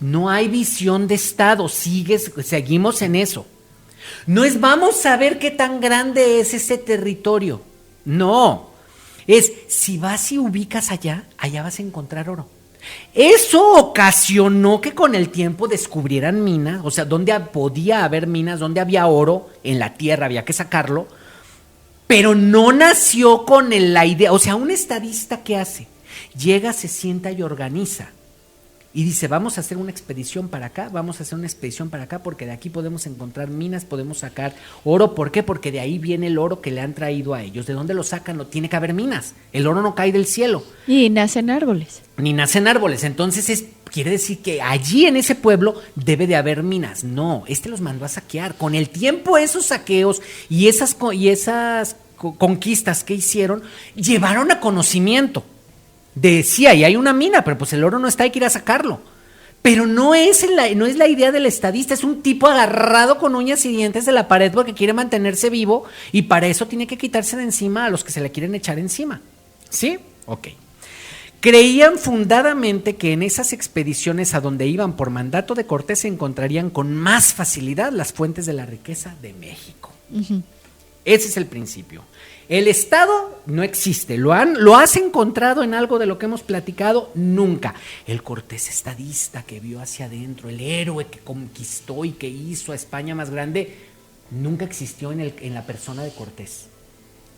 No hay visión de Estado, seguimos en eso. No es vamos a ver qué tan grande es ese territorio. No, es si vas y ubicas allá vas a encontrar oro. Eso ocasionó que con el tiempo descubrieran minas, o sea, donde podía haber minas, donde había oro en la tierra, había que sacarlo, pero no nació con la idea, o sea, un estadista ¿qué hace? Llega, se sienta y organiza. Y dice, vamos a hacer una expedición para acá, porque de aquí podemos encontrar minas, podemos sacar oro. ¿Por qué? Porque de ahí viene el oro que le han traído a ellos. ¿De dónde lo sacan? No tiene que haber minas. El oro no cae del cielo. Y nacen árboles. Ni nacen árboles. Entonces quiere decir que allí en ese pueblo debe de haber minas. No, los mandó a saquear. Con el tiempo esos saqueos y esas conquistas que hicieron, llevaron a conocimiento. Decía, y hay una mina, pero pues el oro no está, hay que ir a sacarlo. Pero no es la idea del estadista, es un tipo agarrado con uñas y dientes de la pared porque quiere mantenerse vivo y para eso tiene que quitarse de encima a los que se le quieren echar encima. ¿Sí? Ok. Creían fundadamente que en esas expediciones a donde iban por mandato de Cortés se encontrarían con más facilidad las fuentes de la riqueza de México. Uh-huh. Ese es el principio. El Estado no existe. ¿Lo has encontrado en algo de lo que hemos platicado? Nunca. El Cortés estadista que vio hacia adentro, el héroe que conquistó y que hizo a España más grande, nunca existió en la persona de Cortés.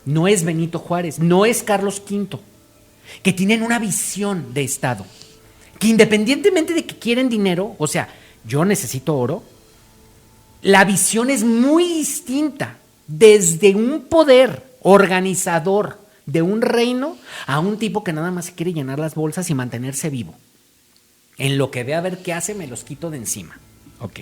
No es Benito Juárez, no es Carlos V, que tienen una visión de Estado, que independientemente de que quieren dinero, o sea, yo necesito oro, la visión es muy distinta desde un poder organizador de un reino a un tipo que nada más se quiere llenar las bolsas y mantenerse vivo. En lo que ve a ver qué hace, me los quito de encima. Ok.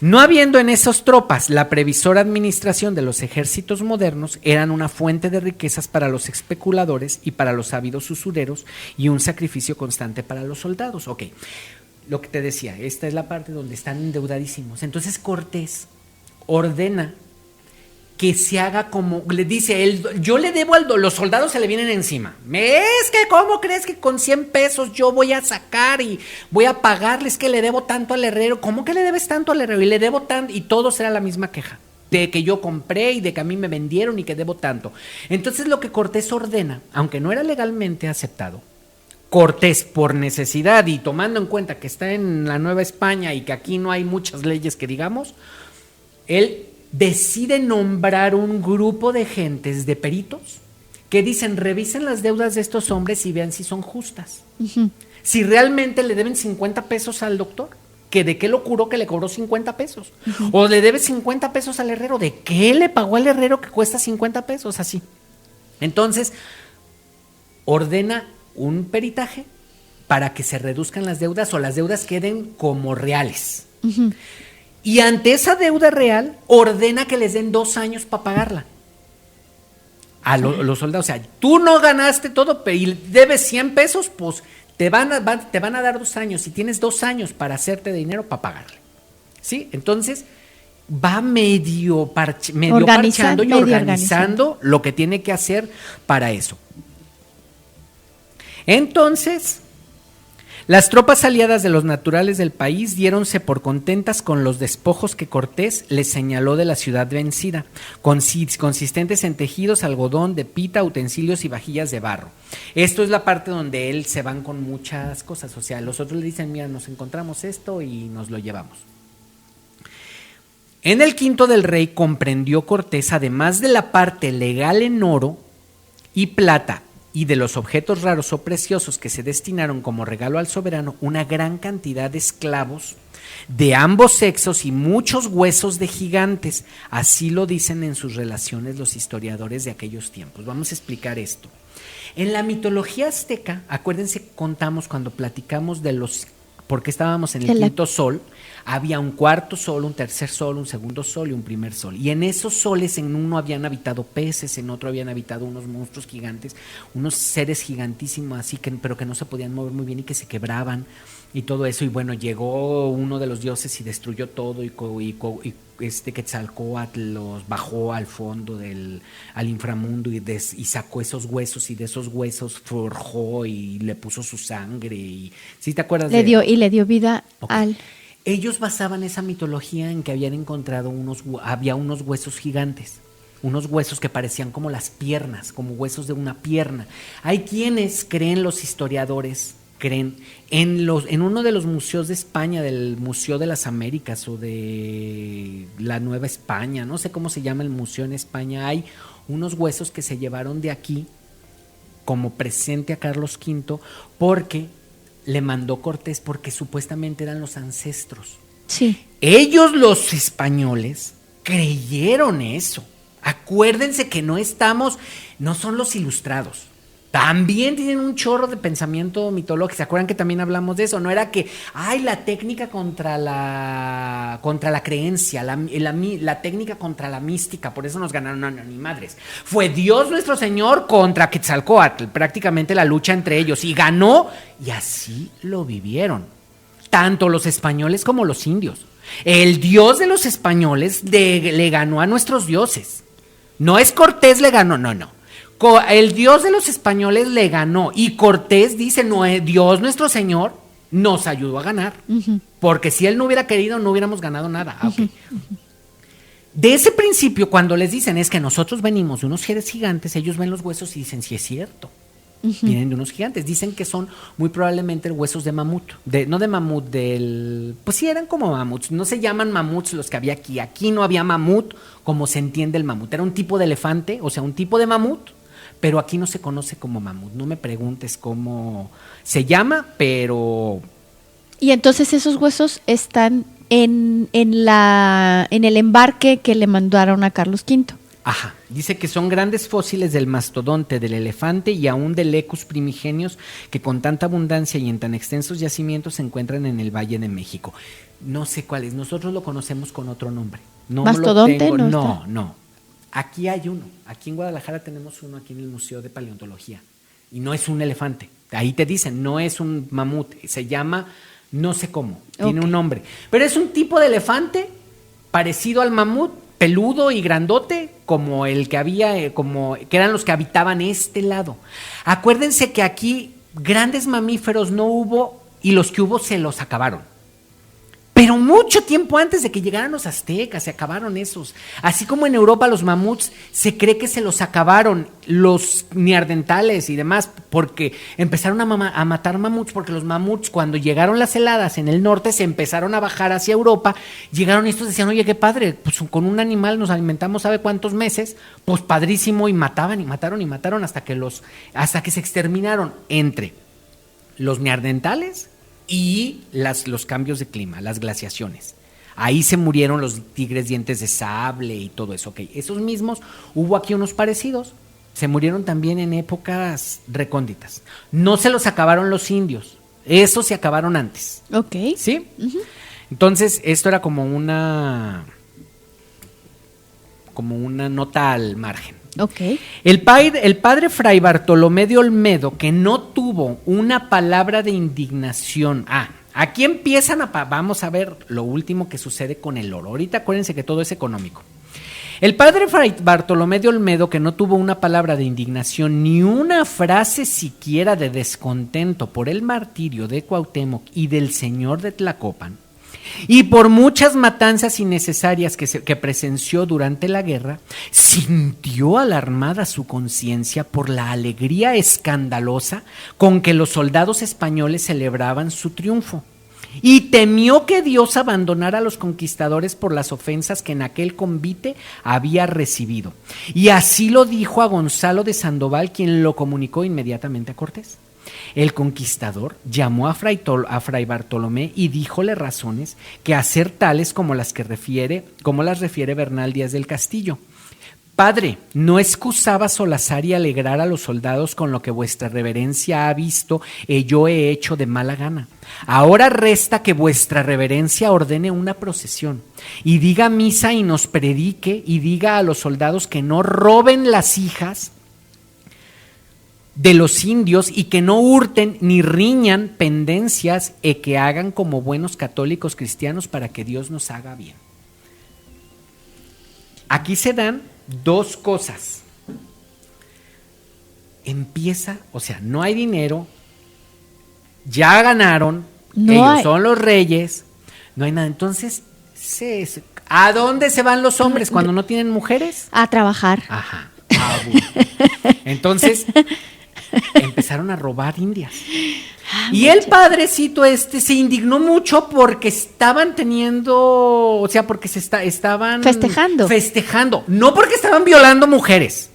No habiendo en esas tropas la previsora administración de los ejércitos modernos, eran una fuente de riquezas para los especuladores y para los ávidos usureros y un sacrificio constante para los soldados. Ok. Lo que te decía, esta es la parte donde están endeudadísimos. Entonces Cortés ordena que se haga como, le dice, yo le debo los soldados se le vienen encima. Es que, ¿cómo crees que con 100 pesos yo voy a sacar y voy a pagarles que le debo tanto al herrero? ¿Cómo que le debes tanto al herrero? Y le debo tanto, y todo será la misma queja, de que yo compré y de que a mí me vendieron y que debo tanto. Entonces lo que Cortés ordena, aunque no era legalmente aceptado, Cortés, por necesidad y tomando en cuenta que está en la Nueva España y que aquí no hay muchas leyes que digamos, él decide nombrar un grupo de gentes, de peritos, que dicen, revisen las deudas de estos hombres y vean si son justas. Uh-huh. Si realmente le deben 50 pesos al doctor, que de qué lo curó que le cobró 50 pesos. Uh-huh. O le debe 50 pesos al herrero, ¿de qué le pagó al herrero que cuesta 50 pesos? Así. Entonces, ordena un peritaje para que se reduzcan las deudas o las deudas queden como reales. Uh-huh. Y ante esa deuda real, ordena que les den 2 años para pagarla a los soldados. O sea, tú no ganaste todo y debes 100 pesos, pues te van a dar 2 años. Si tienes 2 años para hacerte de dinero para pagarle. ¿Sí? Entonces, va medio parchando y organizando lo que tiene que hacer para eso. Entonces, las tropas aliadas de los naturales del país diéronse por contentas con los despojos que Cortés les señaló de la ciudad vencida, consistentes en tejidos, algodón, de pita, utensilios y vajillas de barro. Esto es la parte donde él se van con muchas cosas, o sea, los otros le dicen, mira, nos encontramos esto y nos lo llevamos. En el quinto del rey comprendió Cortés, además de la parte legal en oro y plata, y de los objetos raros o preciosos que se destinaron como regalo al soberano, una gran cantidad de esclavos de ambos sexos y muchos huesos de gigantes. Así lo dicen en sus relaciones los historiadores de aquellos tiempos. Vamos a explicar esto. En la mitología azteca, acuérdense, contamos cuando platicamos de porque estábamos en el quinto sol, había un cuarto sol, un tercer sol, un segundo sol y un primer sol. Y en esos soles, en uno habían habitado peces, en otro habían habitado unos monstruos gigantes, unos seres gigantísimos así, pero que no se podían mover muy bien y que se quebraban. y todo eso, y bueno, llegó uno de los dioses y destruyó todo, y Quetzalcóatl los bajó al fondo al inframundo y sacó esos huesos, y de esos huesos forjó y le puso su sangre, y ¿sí te acuerdas? Le dio vida al... Ellos basaban esa mitología en que habían encontrado había unos huesos gigantes, unos huesos que parecían como las piernas, como huesos de una pierna. Hay quienes creen, los historiadores creen, en uno de los museos de España, del Museo de las Américas o de la Nueva España, no sé cómo se llama el museo en España, hay unos huesos que se llevaron de aquí como presente a Carlos V porque le mandó Cortés, porque supuestamente eran los ancestros. Sí. Ellos, los españoles, creyeron eso. Acuérdense que no son los ilustrados. También tienen un chorro de pensamiento mitológico. ¿Se acuerdan que también hablamos de eso? No era que, la técnica contra la creencia, la técnica contra la mística, por eso nos ganaron, no, ni madres. Fue Dios nuestro Señor contra Quetzalcóatl, prácticamente la lucha entre ellos, y ganó, y así lo vivieron, tanto los españoles como los indios. El Dios de los españoles le ganó a nuestros dioses. No es Cortés le ganó, no. El Dios de los españoles le ganó, y Cortés dice, no, Dios nuestro Señor nos ayudó a ganar, porque si él no hubiera querido no hubiéramos ganado nada. Okay. De ese principio, cuando les dicen es que nosotros venimos de unos seres gigantes, ellos ven los huesos y dicen, sí es cierto, vienen de unos gigantes. Dicen que son muy probablemente huesos de mamut, pues sí, eran como mamuts. No se llaman mamuts los que había aquí no había mamut como se entiende el mamut, era un tipo de elefante, o sea, un tipo de mamut, pero aquí no se conoce como mamut. No me preguntes cómo se llama, pero... Y entonces esos huesos están en el embarque que le mandaron a Carlos V. Ajá, dice que son grandes fósiles del mastodonte, del elefante y aún del lecus primigenios que con tanta abundancia y en tan extensos yacimientos se encuentran en el Valle de México. No sé cuál es, nosotros lo conocemos con otro nombre. No ¿Mastodonte? No. Aquí hay uno, aquí en Guadalajara tenemos uno aquí en el Museo de Paleontología, y no es un elefante, ahí te dicen, no es un mamut, se llama, no sé cómo, tiene un nombre, pero es un tipo de elefante parecido al mamut, peludo y grandote, como el que había, como que eran los que habitaban este lado. Acuérdense que aquí grandes mamíferos no hubo, y los que hubo se los acabaron. Pero mucho tiempo antes de que llegaran los aztecas, se acabaron esos. Así como en Europa los mamuts, se cree que se los acabaron, los neandertales y demás, porque empezaron a matar mamuts, porque los mamuts, cuando llegaron las heladas en el norte, se empezaron a bajar hacia Europa, llegaron estos, decían, oye, qué padre, pues con un animal nos alimentamos sabe cuántos meses, pues padrísimo, y mataron hasta que se exterminaron entre los neandertales y los cambios de clima, las glaciaciones. Ahí se murieron los tigres dientes de sable y todo eso. Okay. Esos mismos, hubo aquí unos parecidos, se murieron también en épocas recónditas. No se los acabaron los indios, esos se acabaron antes. Ok. ¿Sí? Uh-huh. Entonces, esto era como una nota al margen. Okay. El padre Fray Bartolomé de Olmedo, que no tuvo una palabra de indignación. Aquí empiezan vamos a ver lo último que sucede con el oro. Ahorita acuérdense que todo es económico. El padre Fray Bartolomé de Olmedo, que no tuvo una palabra de indignación ni una frase siquiera de descontento por el martirio de Cuauhtémoc y del señor de Tlacopan, y por muchas matanzas innecesarias que presenció durante la guerra, sintió alarmada su conciencia por la alegría escandalosa con que los soldados españoles celebraban su triunfo, y temió que Dios abandonara a los conquistadores por las ofensas que en aquel convite había recibido. Y así lo dijo a Gonzalo de Sandoval, quien lo comunicó inmediatamente a Cortés. El conquistador llamó a Fray Bartolomé y díjole razones que hacer tales como las refiere Bernal Díaz del Castillo. Padre, no excusaba solazar y alegrar a los soldados con lo que vuestra reverencia ha visto yo he hecho de mala gana. Ahora resta que vuestra reverencia ordene una procesión y diga misa y nos predique y diga a los soldados que no roben las hijas de los indios y que no hurten ni riñan pendencias y que hagan como buenos católicos cristianos para que Dios nos haga bien. Aquí se dan dos cosas. Empieza, o sea, no hay dinero, ya ganaron, ellos son los reyes, no hay nada. Entonces, ¿a dónde se van los hombres cuando no tienen mujeres? A trabajar. Ajá. Entonces, empezaron a robar indias. Y el padrecito se indignó mucho porque estaban teniendo, o sea, porque estaban festejando, no porque estaban violando mujeres.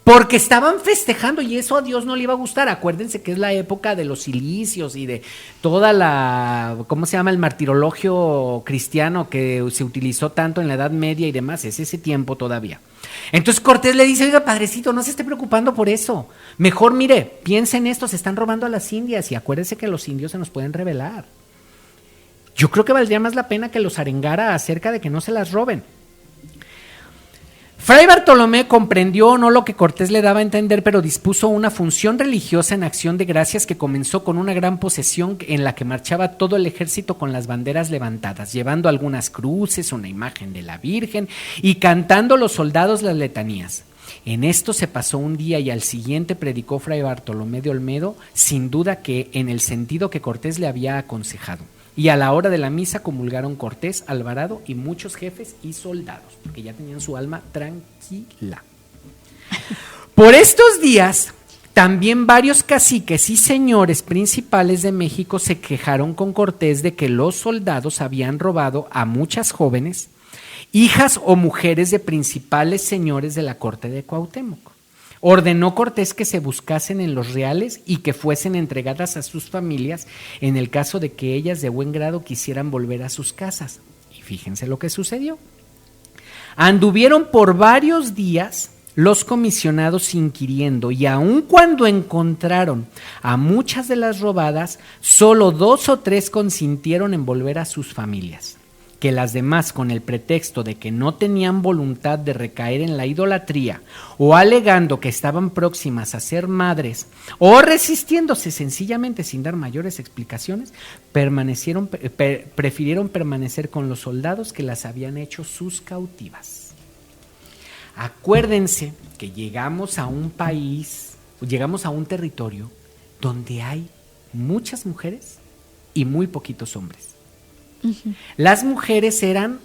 Porque estaban festejando y eso a Dios no le iba a gustar. Acuérdense que es la época de los cilicios y de toda la, ¿cómo se llama? El martirologio cristiano que se utilizó tanto en la Edad Media y demás. Es ese tiempo todavía. Entonces Cortés le dice, oiga, padrecito, no se esté preocupando por eso. Mejor, mire, piensa en esto, se están robando a las indias y acuérdese que los indios se nos pueden rebelar. Yo creo que valdría más la pena que los arengara acerca de que no se las roben. Fray Bartolomé comprendió no lo que Cortés le daba a entender, pero dispuso una función religiosa en acción de gracias que comenzó con una gran procesión en la que marchaba todo el ejército con las banderas levantadas, llevando algunas cruces, una imagen de la Virgen y cantando los soldados las letanías. En esto se pasó un día y al siguiente predicó Fray Bartolomé de Olmedo, sin duda que en el sentido que Cortés le había aconsejado. Y a la hora de la misa comulgaron Cortés, Alvarado y muchos jefes y soldados, porque ya tenían su alma tranquila. Por estos días, también varios caciques y señores principales de México se quejaron con Cortés de que los soldados habían robado a muchas jóvenes, hijas o mujeres de principales señores de la corte de Cuauhtémoc. Ordenó Cortés que se buscasen en los reales y que fuesen entregadas a sus familias en el caso de que ellas de buen grado quisieran volver a sus casas. Y fíjense lo que sucedió. Anduvieron por varios días los comisionados inquiriendo y aun cuando encontraron a muchas de las robadas, solo 2 o 3 consintieron en volver a sus familias. Que las demás, con el pretexto de que no tenían voluntad de recaer en la idolatría o alegando que estaban próximas a ser madres o resistiéndose sencillamente sin dar mayores explicaciones, prefirieron permanecer con los soldados que las habían hecho sus cautivas. Acuérdense que llegamos a un país, llegamos a un territorio donde hay muchas mujeres y muy poquitos hombres. Las mujeres eran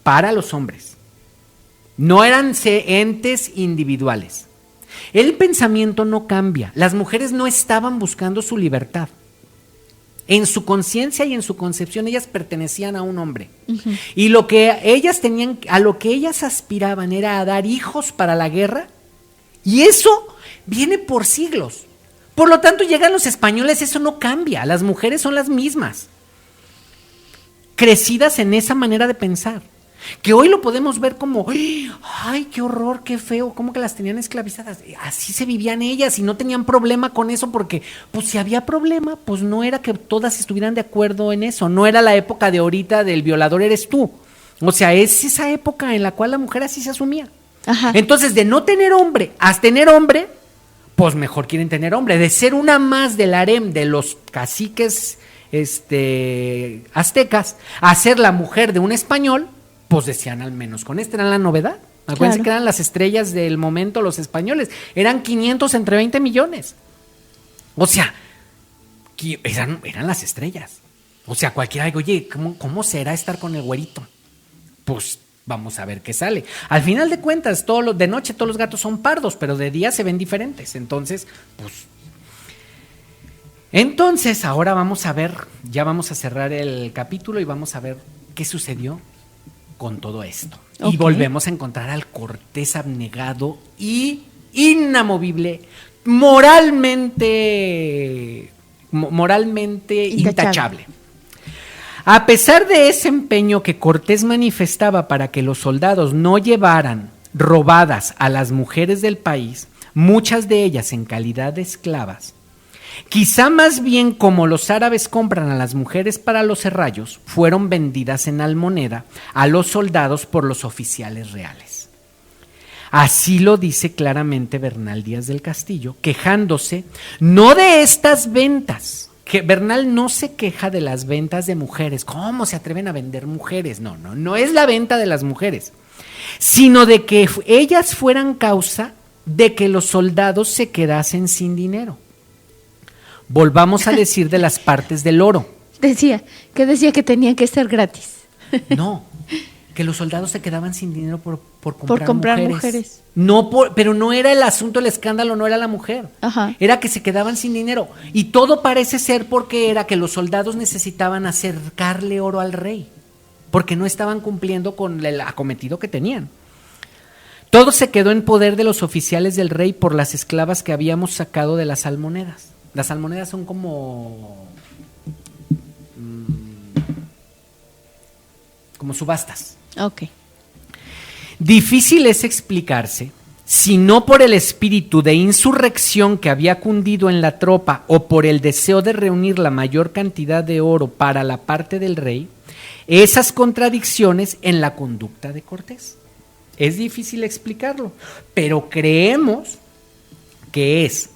para los hombres, no eran entes individuales. El pensamiento no cambia, las mujeres no estaban buscando su libertad. En su conciencia y en su concepción ellas pertenecían a un hombre. Y lo que ellas tenían, a lo que ellas aspiraban era a dar hijos para la guerra, y eso viene por siglos. Por lo tanto, llegan los españoles, eso no cambia, las mujeres son las mismas, crecidas en esa manera de pensar, que hoy lo podemos ver como, ay, qué horror, qué feo, cómo que las tenían esclavizadas. Así se vivían ellas y no tenían problema con eso, porque pues si había problema, pues no era que todas estuvieran de acuerdo en eso, no era la época de ahorita del violador eres tú, o sea, es esa época en la cual la mujer así se asumía. Ajá. Entonces, de no tener hombre a tener hombre, pues mejor quieren tener hombre, de ser una más del harem de los caciques aztecas, a ser la mujer de un español, pues decían al menos con era la novedad. Acuérdense que eran las estrellas del momento los españoles, eran 500 entre 20 millones. O sea, eran las estrellas. O sea, cualquiera dice, oye, ¿cómo será estar con el güerito? Pues vamos a ver qué sale. Al final de cuentas, de noche todos los gatos son pardos, pero de día se ven diferentes. Entonces, ahora vamos a ver, ya vamos a cerrar el capítulo y vamos a ver qué sucedió con todo esto. Okay. Y volvemos a encontrar al Cortés abnegado y inamovible, moralmente intachable. A pesar de ese empeño que Cortés manifestaba para que los soldados no llevaran robadas a las mujeres del país, muchas de ellas en calidad de esclavas, quizá más bien como los árabes compran a las mujeres para los herrallos, fueron vendidas en almoneda a los soldados por los oficiales reales. Así lo dice claramente Bernal Díaz del Castillo, quejándose no de estas ventas. Que Bernal no se queja de las ventas de mujeres. ¿Cómo se atreven a vender mujeres? No es la venta de las mujeres, sino de que ellas fueran causa de que los soldados se quedasen sin dinero. Volvamos a decir de las partes del oro. Decía que tenían que ser gratis. No, que los soldados se quedaban sin dinero por comprar mujeres. Pero no era el asunto, el escándalo no era la mujer. Ajá. Era que se quedaban sin dinero. Y todo parece ser porque era que los soldados necesitaban acercarle oro al rey, porque no estaban cumpliendo con el acometido que tenían. Todo se quedó en poder de los oficiales del rey por las esclavas que habíamos sacado de las almonedas. Las almonedas son como subastas. Ok. Difícil es explicarse si no por el espíritu de insurrección que había cundido en la tropa o por el deseo de reunir la mayor cantidad de oro para la parte del rey, esas contradicciones en la conducta de Cortés. Es difícil explicarlo, pero creemos que es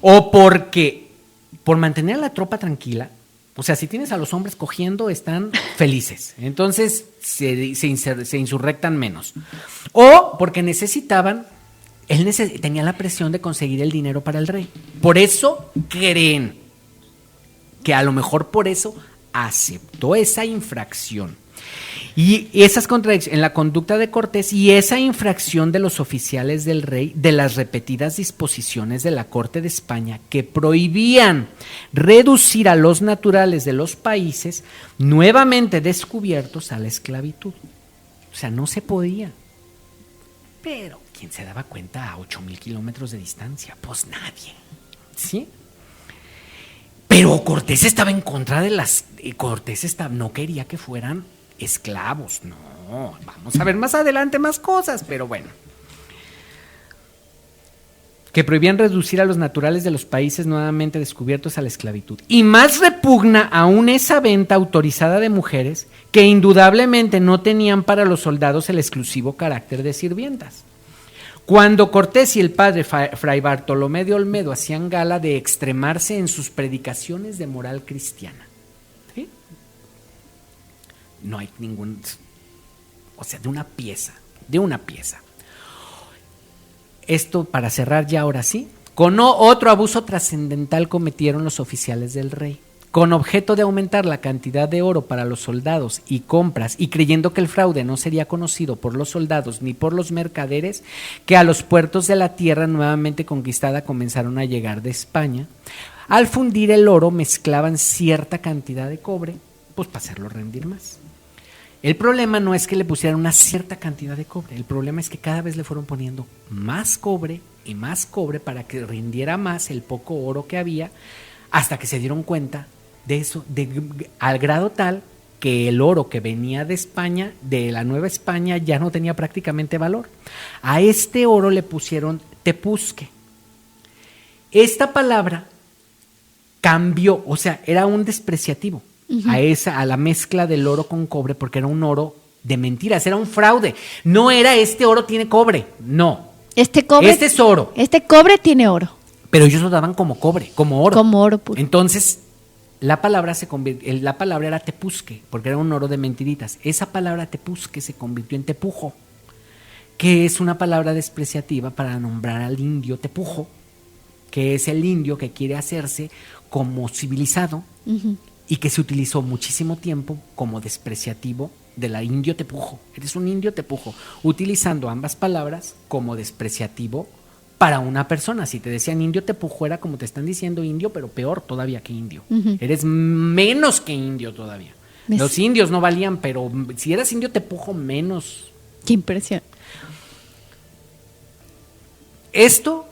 o porque por mantener a la tropa tranquila. O sea, si tienes a los hombres cogiendo, están felices. Entonces se insurrectan menos. O porque él tenía la presión de conseguir el dinero para el rey. Por eso creen que a lo mejor por eso aceptó esa infracción. Y esas contradicciones en la conducta de Cortés y esa infracción de los oficiales del rey de las repetidas disposiciones de la Corte de España que prohibían reducir a los naturales de los países nuevamente descubiertos a la esclavitud. O sea, no se podía. Pero, ¿quién se daba cuenta a 8,000 kilómetros de distancia? Pues nadie. ¿Sí? Pero Cortés estaba en contra de no quería que fueran esclavos, no, vamos a ver más adelante más cosas, pero bueno. Que prohibían reducir a los naturales de los países nuevamente descubiertos a la esclavitud. Y más repugna aún esa venta autorizada de mujeres que indudablemente no tenían para los soldados el exclusivo carácter de sirvientas. Cuando Cortés y el padre Fray Bartolomé de Olmedo hacían gala de extremarse en sus predicaciones de moral cristiana, ¿sí? No hay ningún, o sea, de una pieza. Esto para cerrar ya ahora sí, con otro abuso trascendental cometieron los oficiales del rey, con objeto de aumentar la cantidad de oro para los soldados y compras, y creyendo que el fraude no sería conocido por los soldados ni por los mercaderes, que a los puertos de la tierra nuevamente conquistada comenzaron a llegar de España. Al fundir el oro mezclaban cierta cantidad de cobre, pues para hacerlo rendir más. El problema no es que le pusieran una cierta cantidad de cobre, el problema es que cada vez le fueron poniendo más cobre y más cobre para que rindiera más el poco oro que había, hasta que se dieron cuenta de eso, al grado tal que el oro que venía de España, de la Nueva España, ya no tenía prácticamente valor. A este oro le pusieron tepuzque. Esta palabra cambió, o sea, era un despreciativo. A la mezcla del oro con cobre, porque era un oro de mentiras, era un fraude. No era este oro tiene cobre, no. Este es oro. Este cobre tiene oro. Pero ellos lo daban como cobre, como oro. Como oro puro. Entonces, la palabra era tepuzque, porque era un oro de mentiritas. Esa palabra tepuzque se convirtió en tepujo, que es una palabra despreciativa para nombrar al indio tepujo, que es el indio que quiere hacerse como civilizado. Y que se utilizó muchísimo tiempo como despreciativo de la indio tepujo. Eres un indio tepujo, utilizando ambas palabras como despreciativo para una persona. Si te decían indio tepujo, era como te están diciendo indio, pero peor todavía que indio. Eres menos que indio todavía. Los indios no valían, pero si eras indio tepujo, menos. Qué impresión. Esto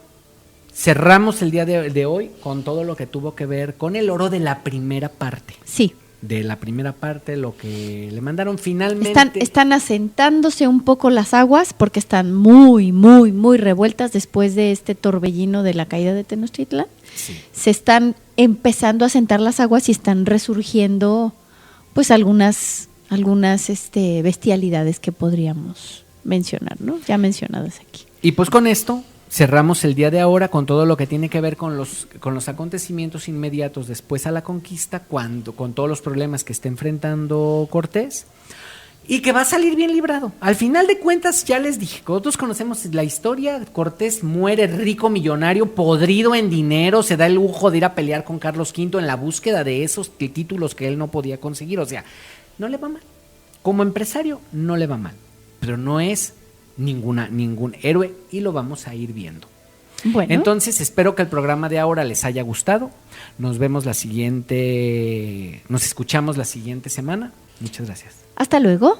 cerramos el día de hoy con todo lo que tuvo que ver con el oro de la primera parte. Sí. De la primera parte, lo que le mandaron finalmente. Están asentándose un poco las aguas porque están muy, muy, muy revueltas después de este torbellino de la caída de Tenochtitlán. Sí. Se están empezando a asentar las aguas y están resurgiendo pues algunas bestialidades que podríamos mencionar, ¿no? Ya mencionadas aquí. Y pues con esto cerramos el día de ahora con todo lo que tiene que ver con los acontecimientos inmediatos después a la conquista, con todos los problemas que está enfrentando Cortés. Y que va a salir bien librado. Al final de cuentas, ya les dije, todos conocemos la historia. Cortés muere rico, millonario, podrido en dinero, se da el lujo de ir a pelear con Carlos V en la búsqueda de esos títulos que él no podía conseguir. O sea, no le va mal. Como empresario, no le va mal. Pero no es ningún héroe y lo vamos a ir viendo. Bueno. Entonces, espero que el programa de ahora les haya gustado. Nos escuchamos la siguiente semana. Muchas gracias. Hasta luego.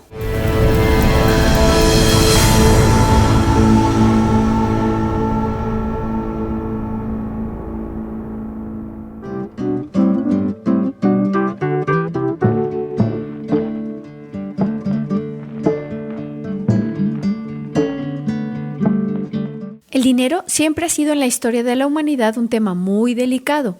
El dinero siempre ha sido en la historia de la humanidad un tema muy delicado.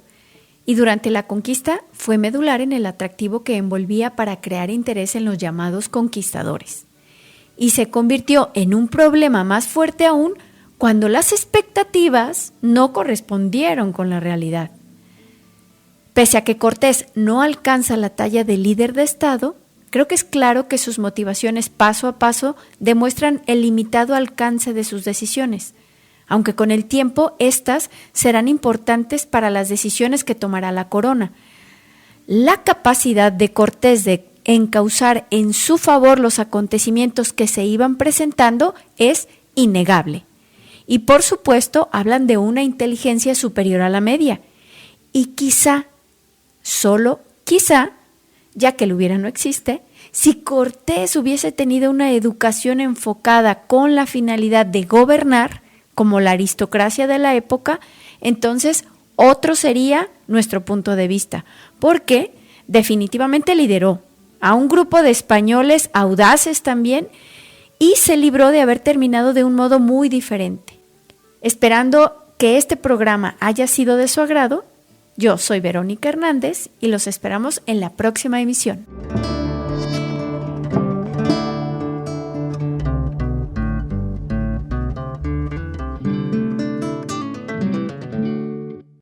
Y durante la conquista fue medular en el atractivo que envolvía para crear interés en los llamados conquistadores. Y se convirtió en un problema más fuerte aún cuando las expectativas no correspondieron con la realidad. Pese a que Cortés no alcanza la talla de líder de Estado, creo que es claro que sus motivaciones paso a paso demuestran el limitado alcance de sus decisiones, aunque con el tiempo éstas serán importantes para las decisiones que tomará la corona. La capacidad de Cortés de encauzar en su favor los acontecimientos que se iban presentando es innegable. Y por supuesto hablan de una inteligencia superior a la media. Y quizá, solo quizá, ya que el hubiera no existe, si Cortés hubiese tenido una educación enfocada con la finalidad de gobernar, como la aristocracia de la época, entonces otro sería nuestro punto de vista, porque definitivamente lideró a un grupo de españoles audaces también y se libró de haber terminado de un modo muy diferente. Esperando que este programa haya sido de su agrado, yo soy Verónica Hernández y los esperamos en la próxima emisión.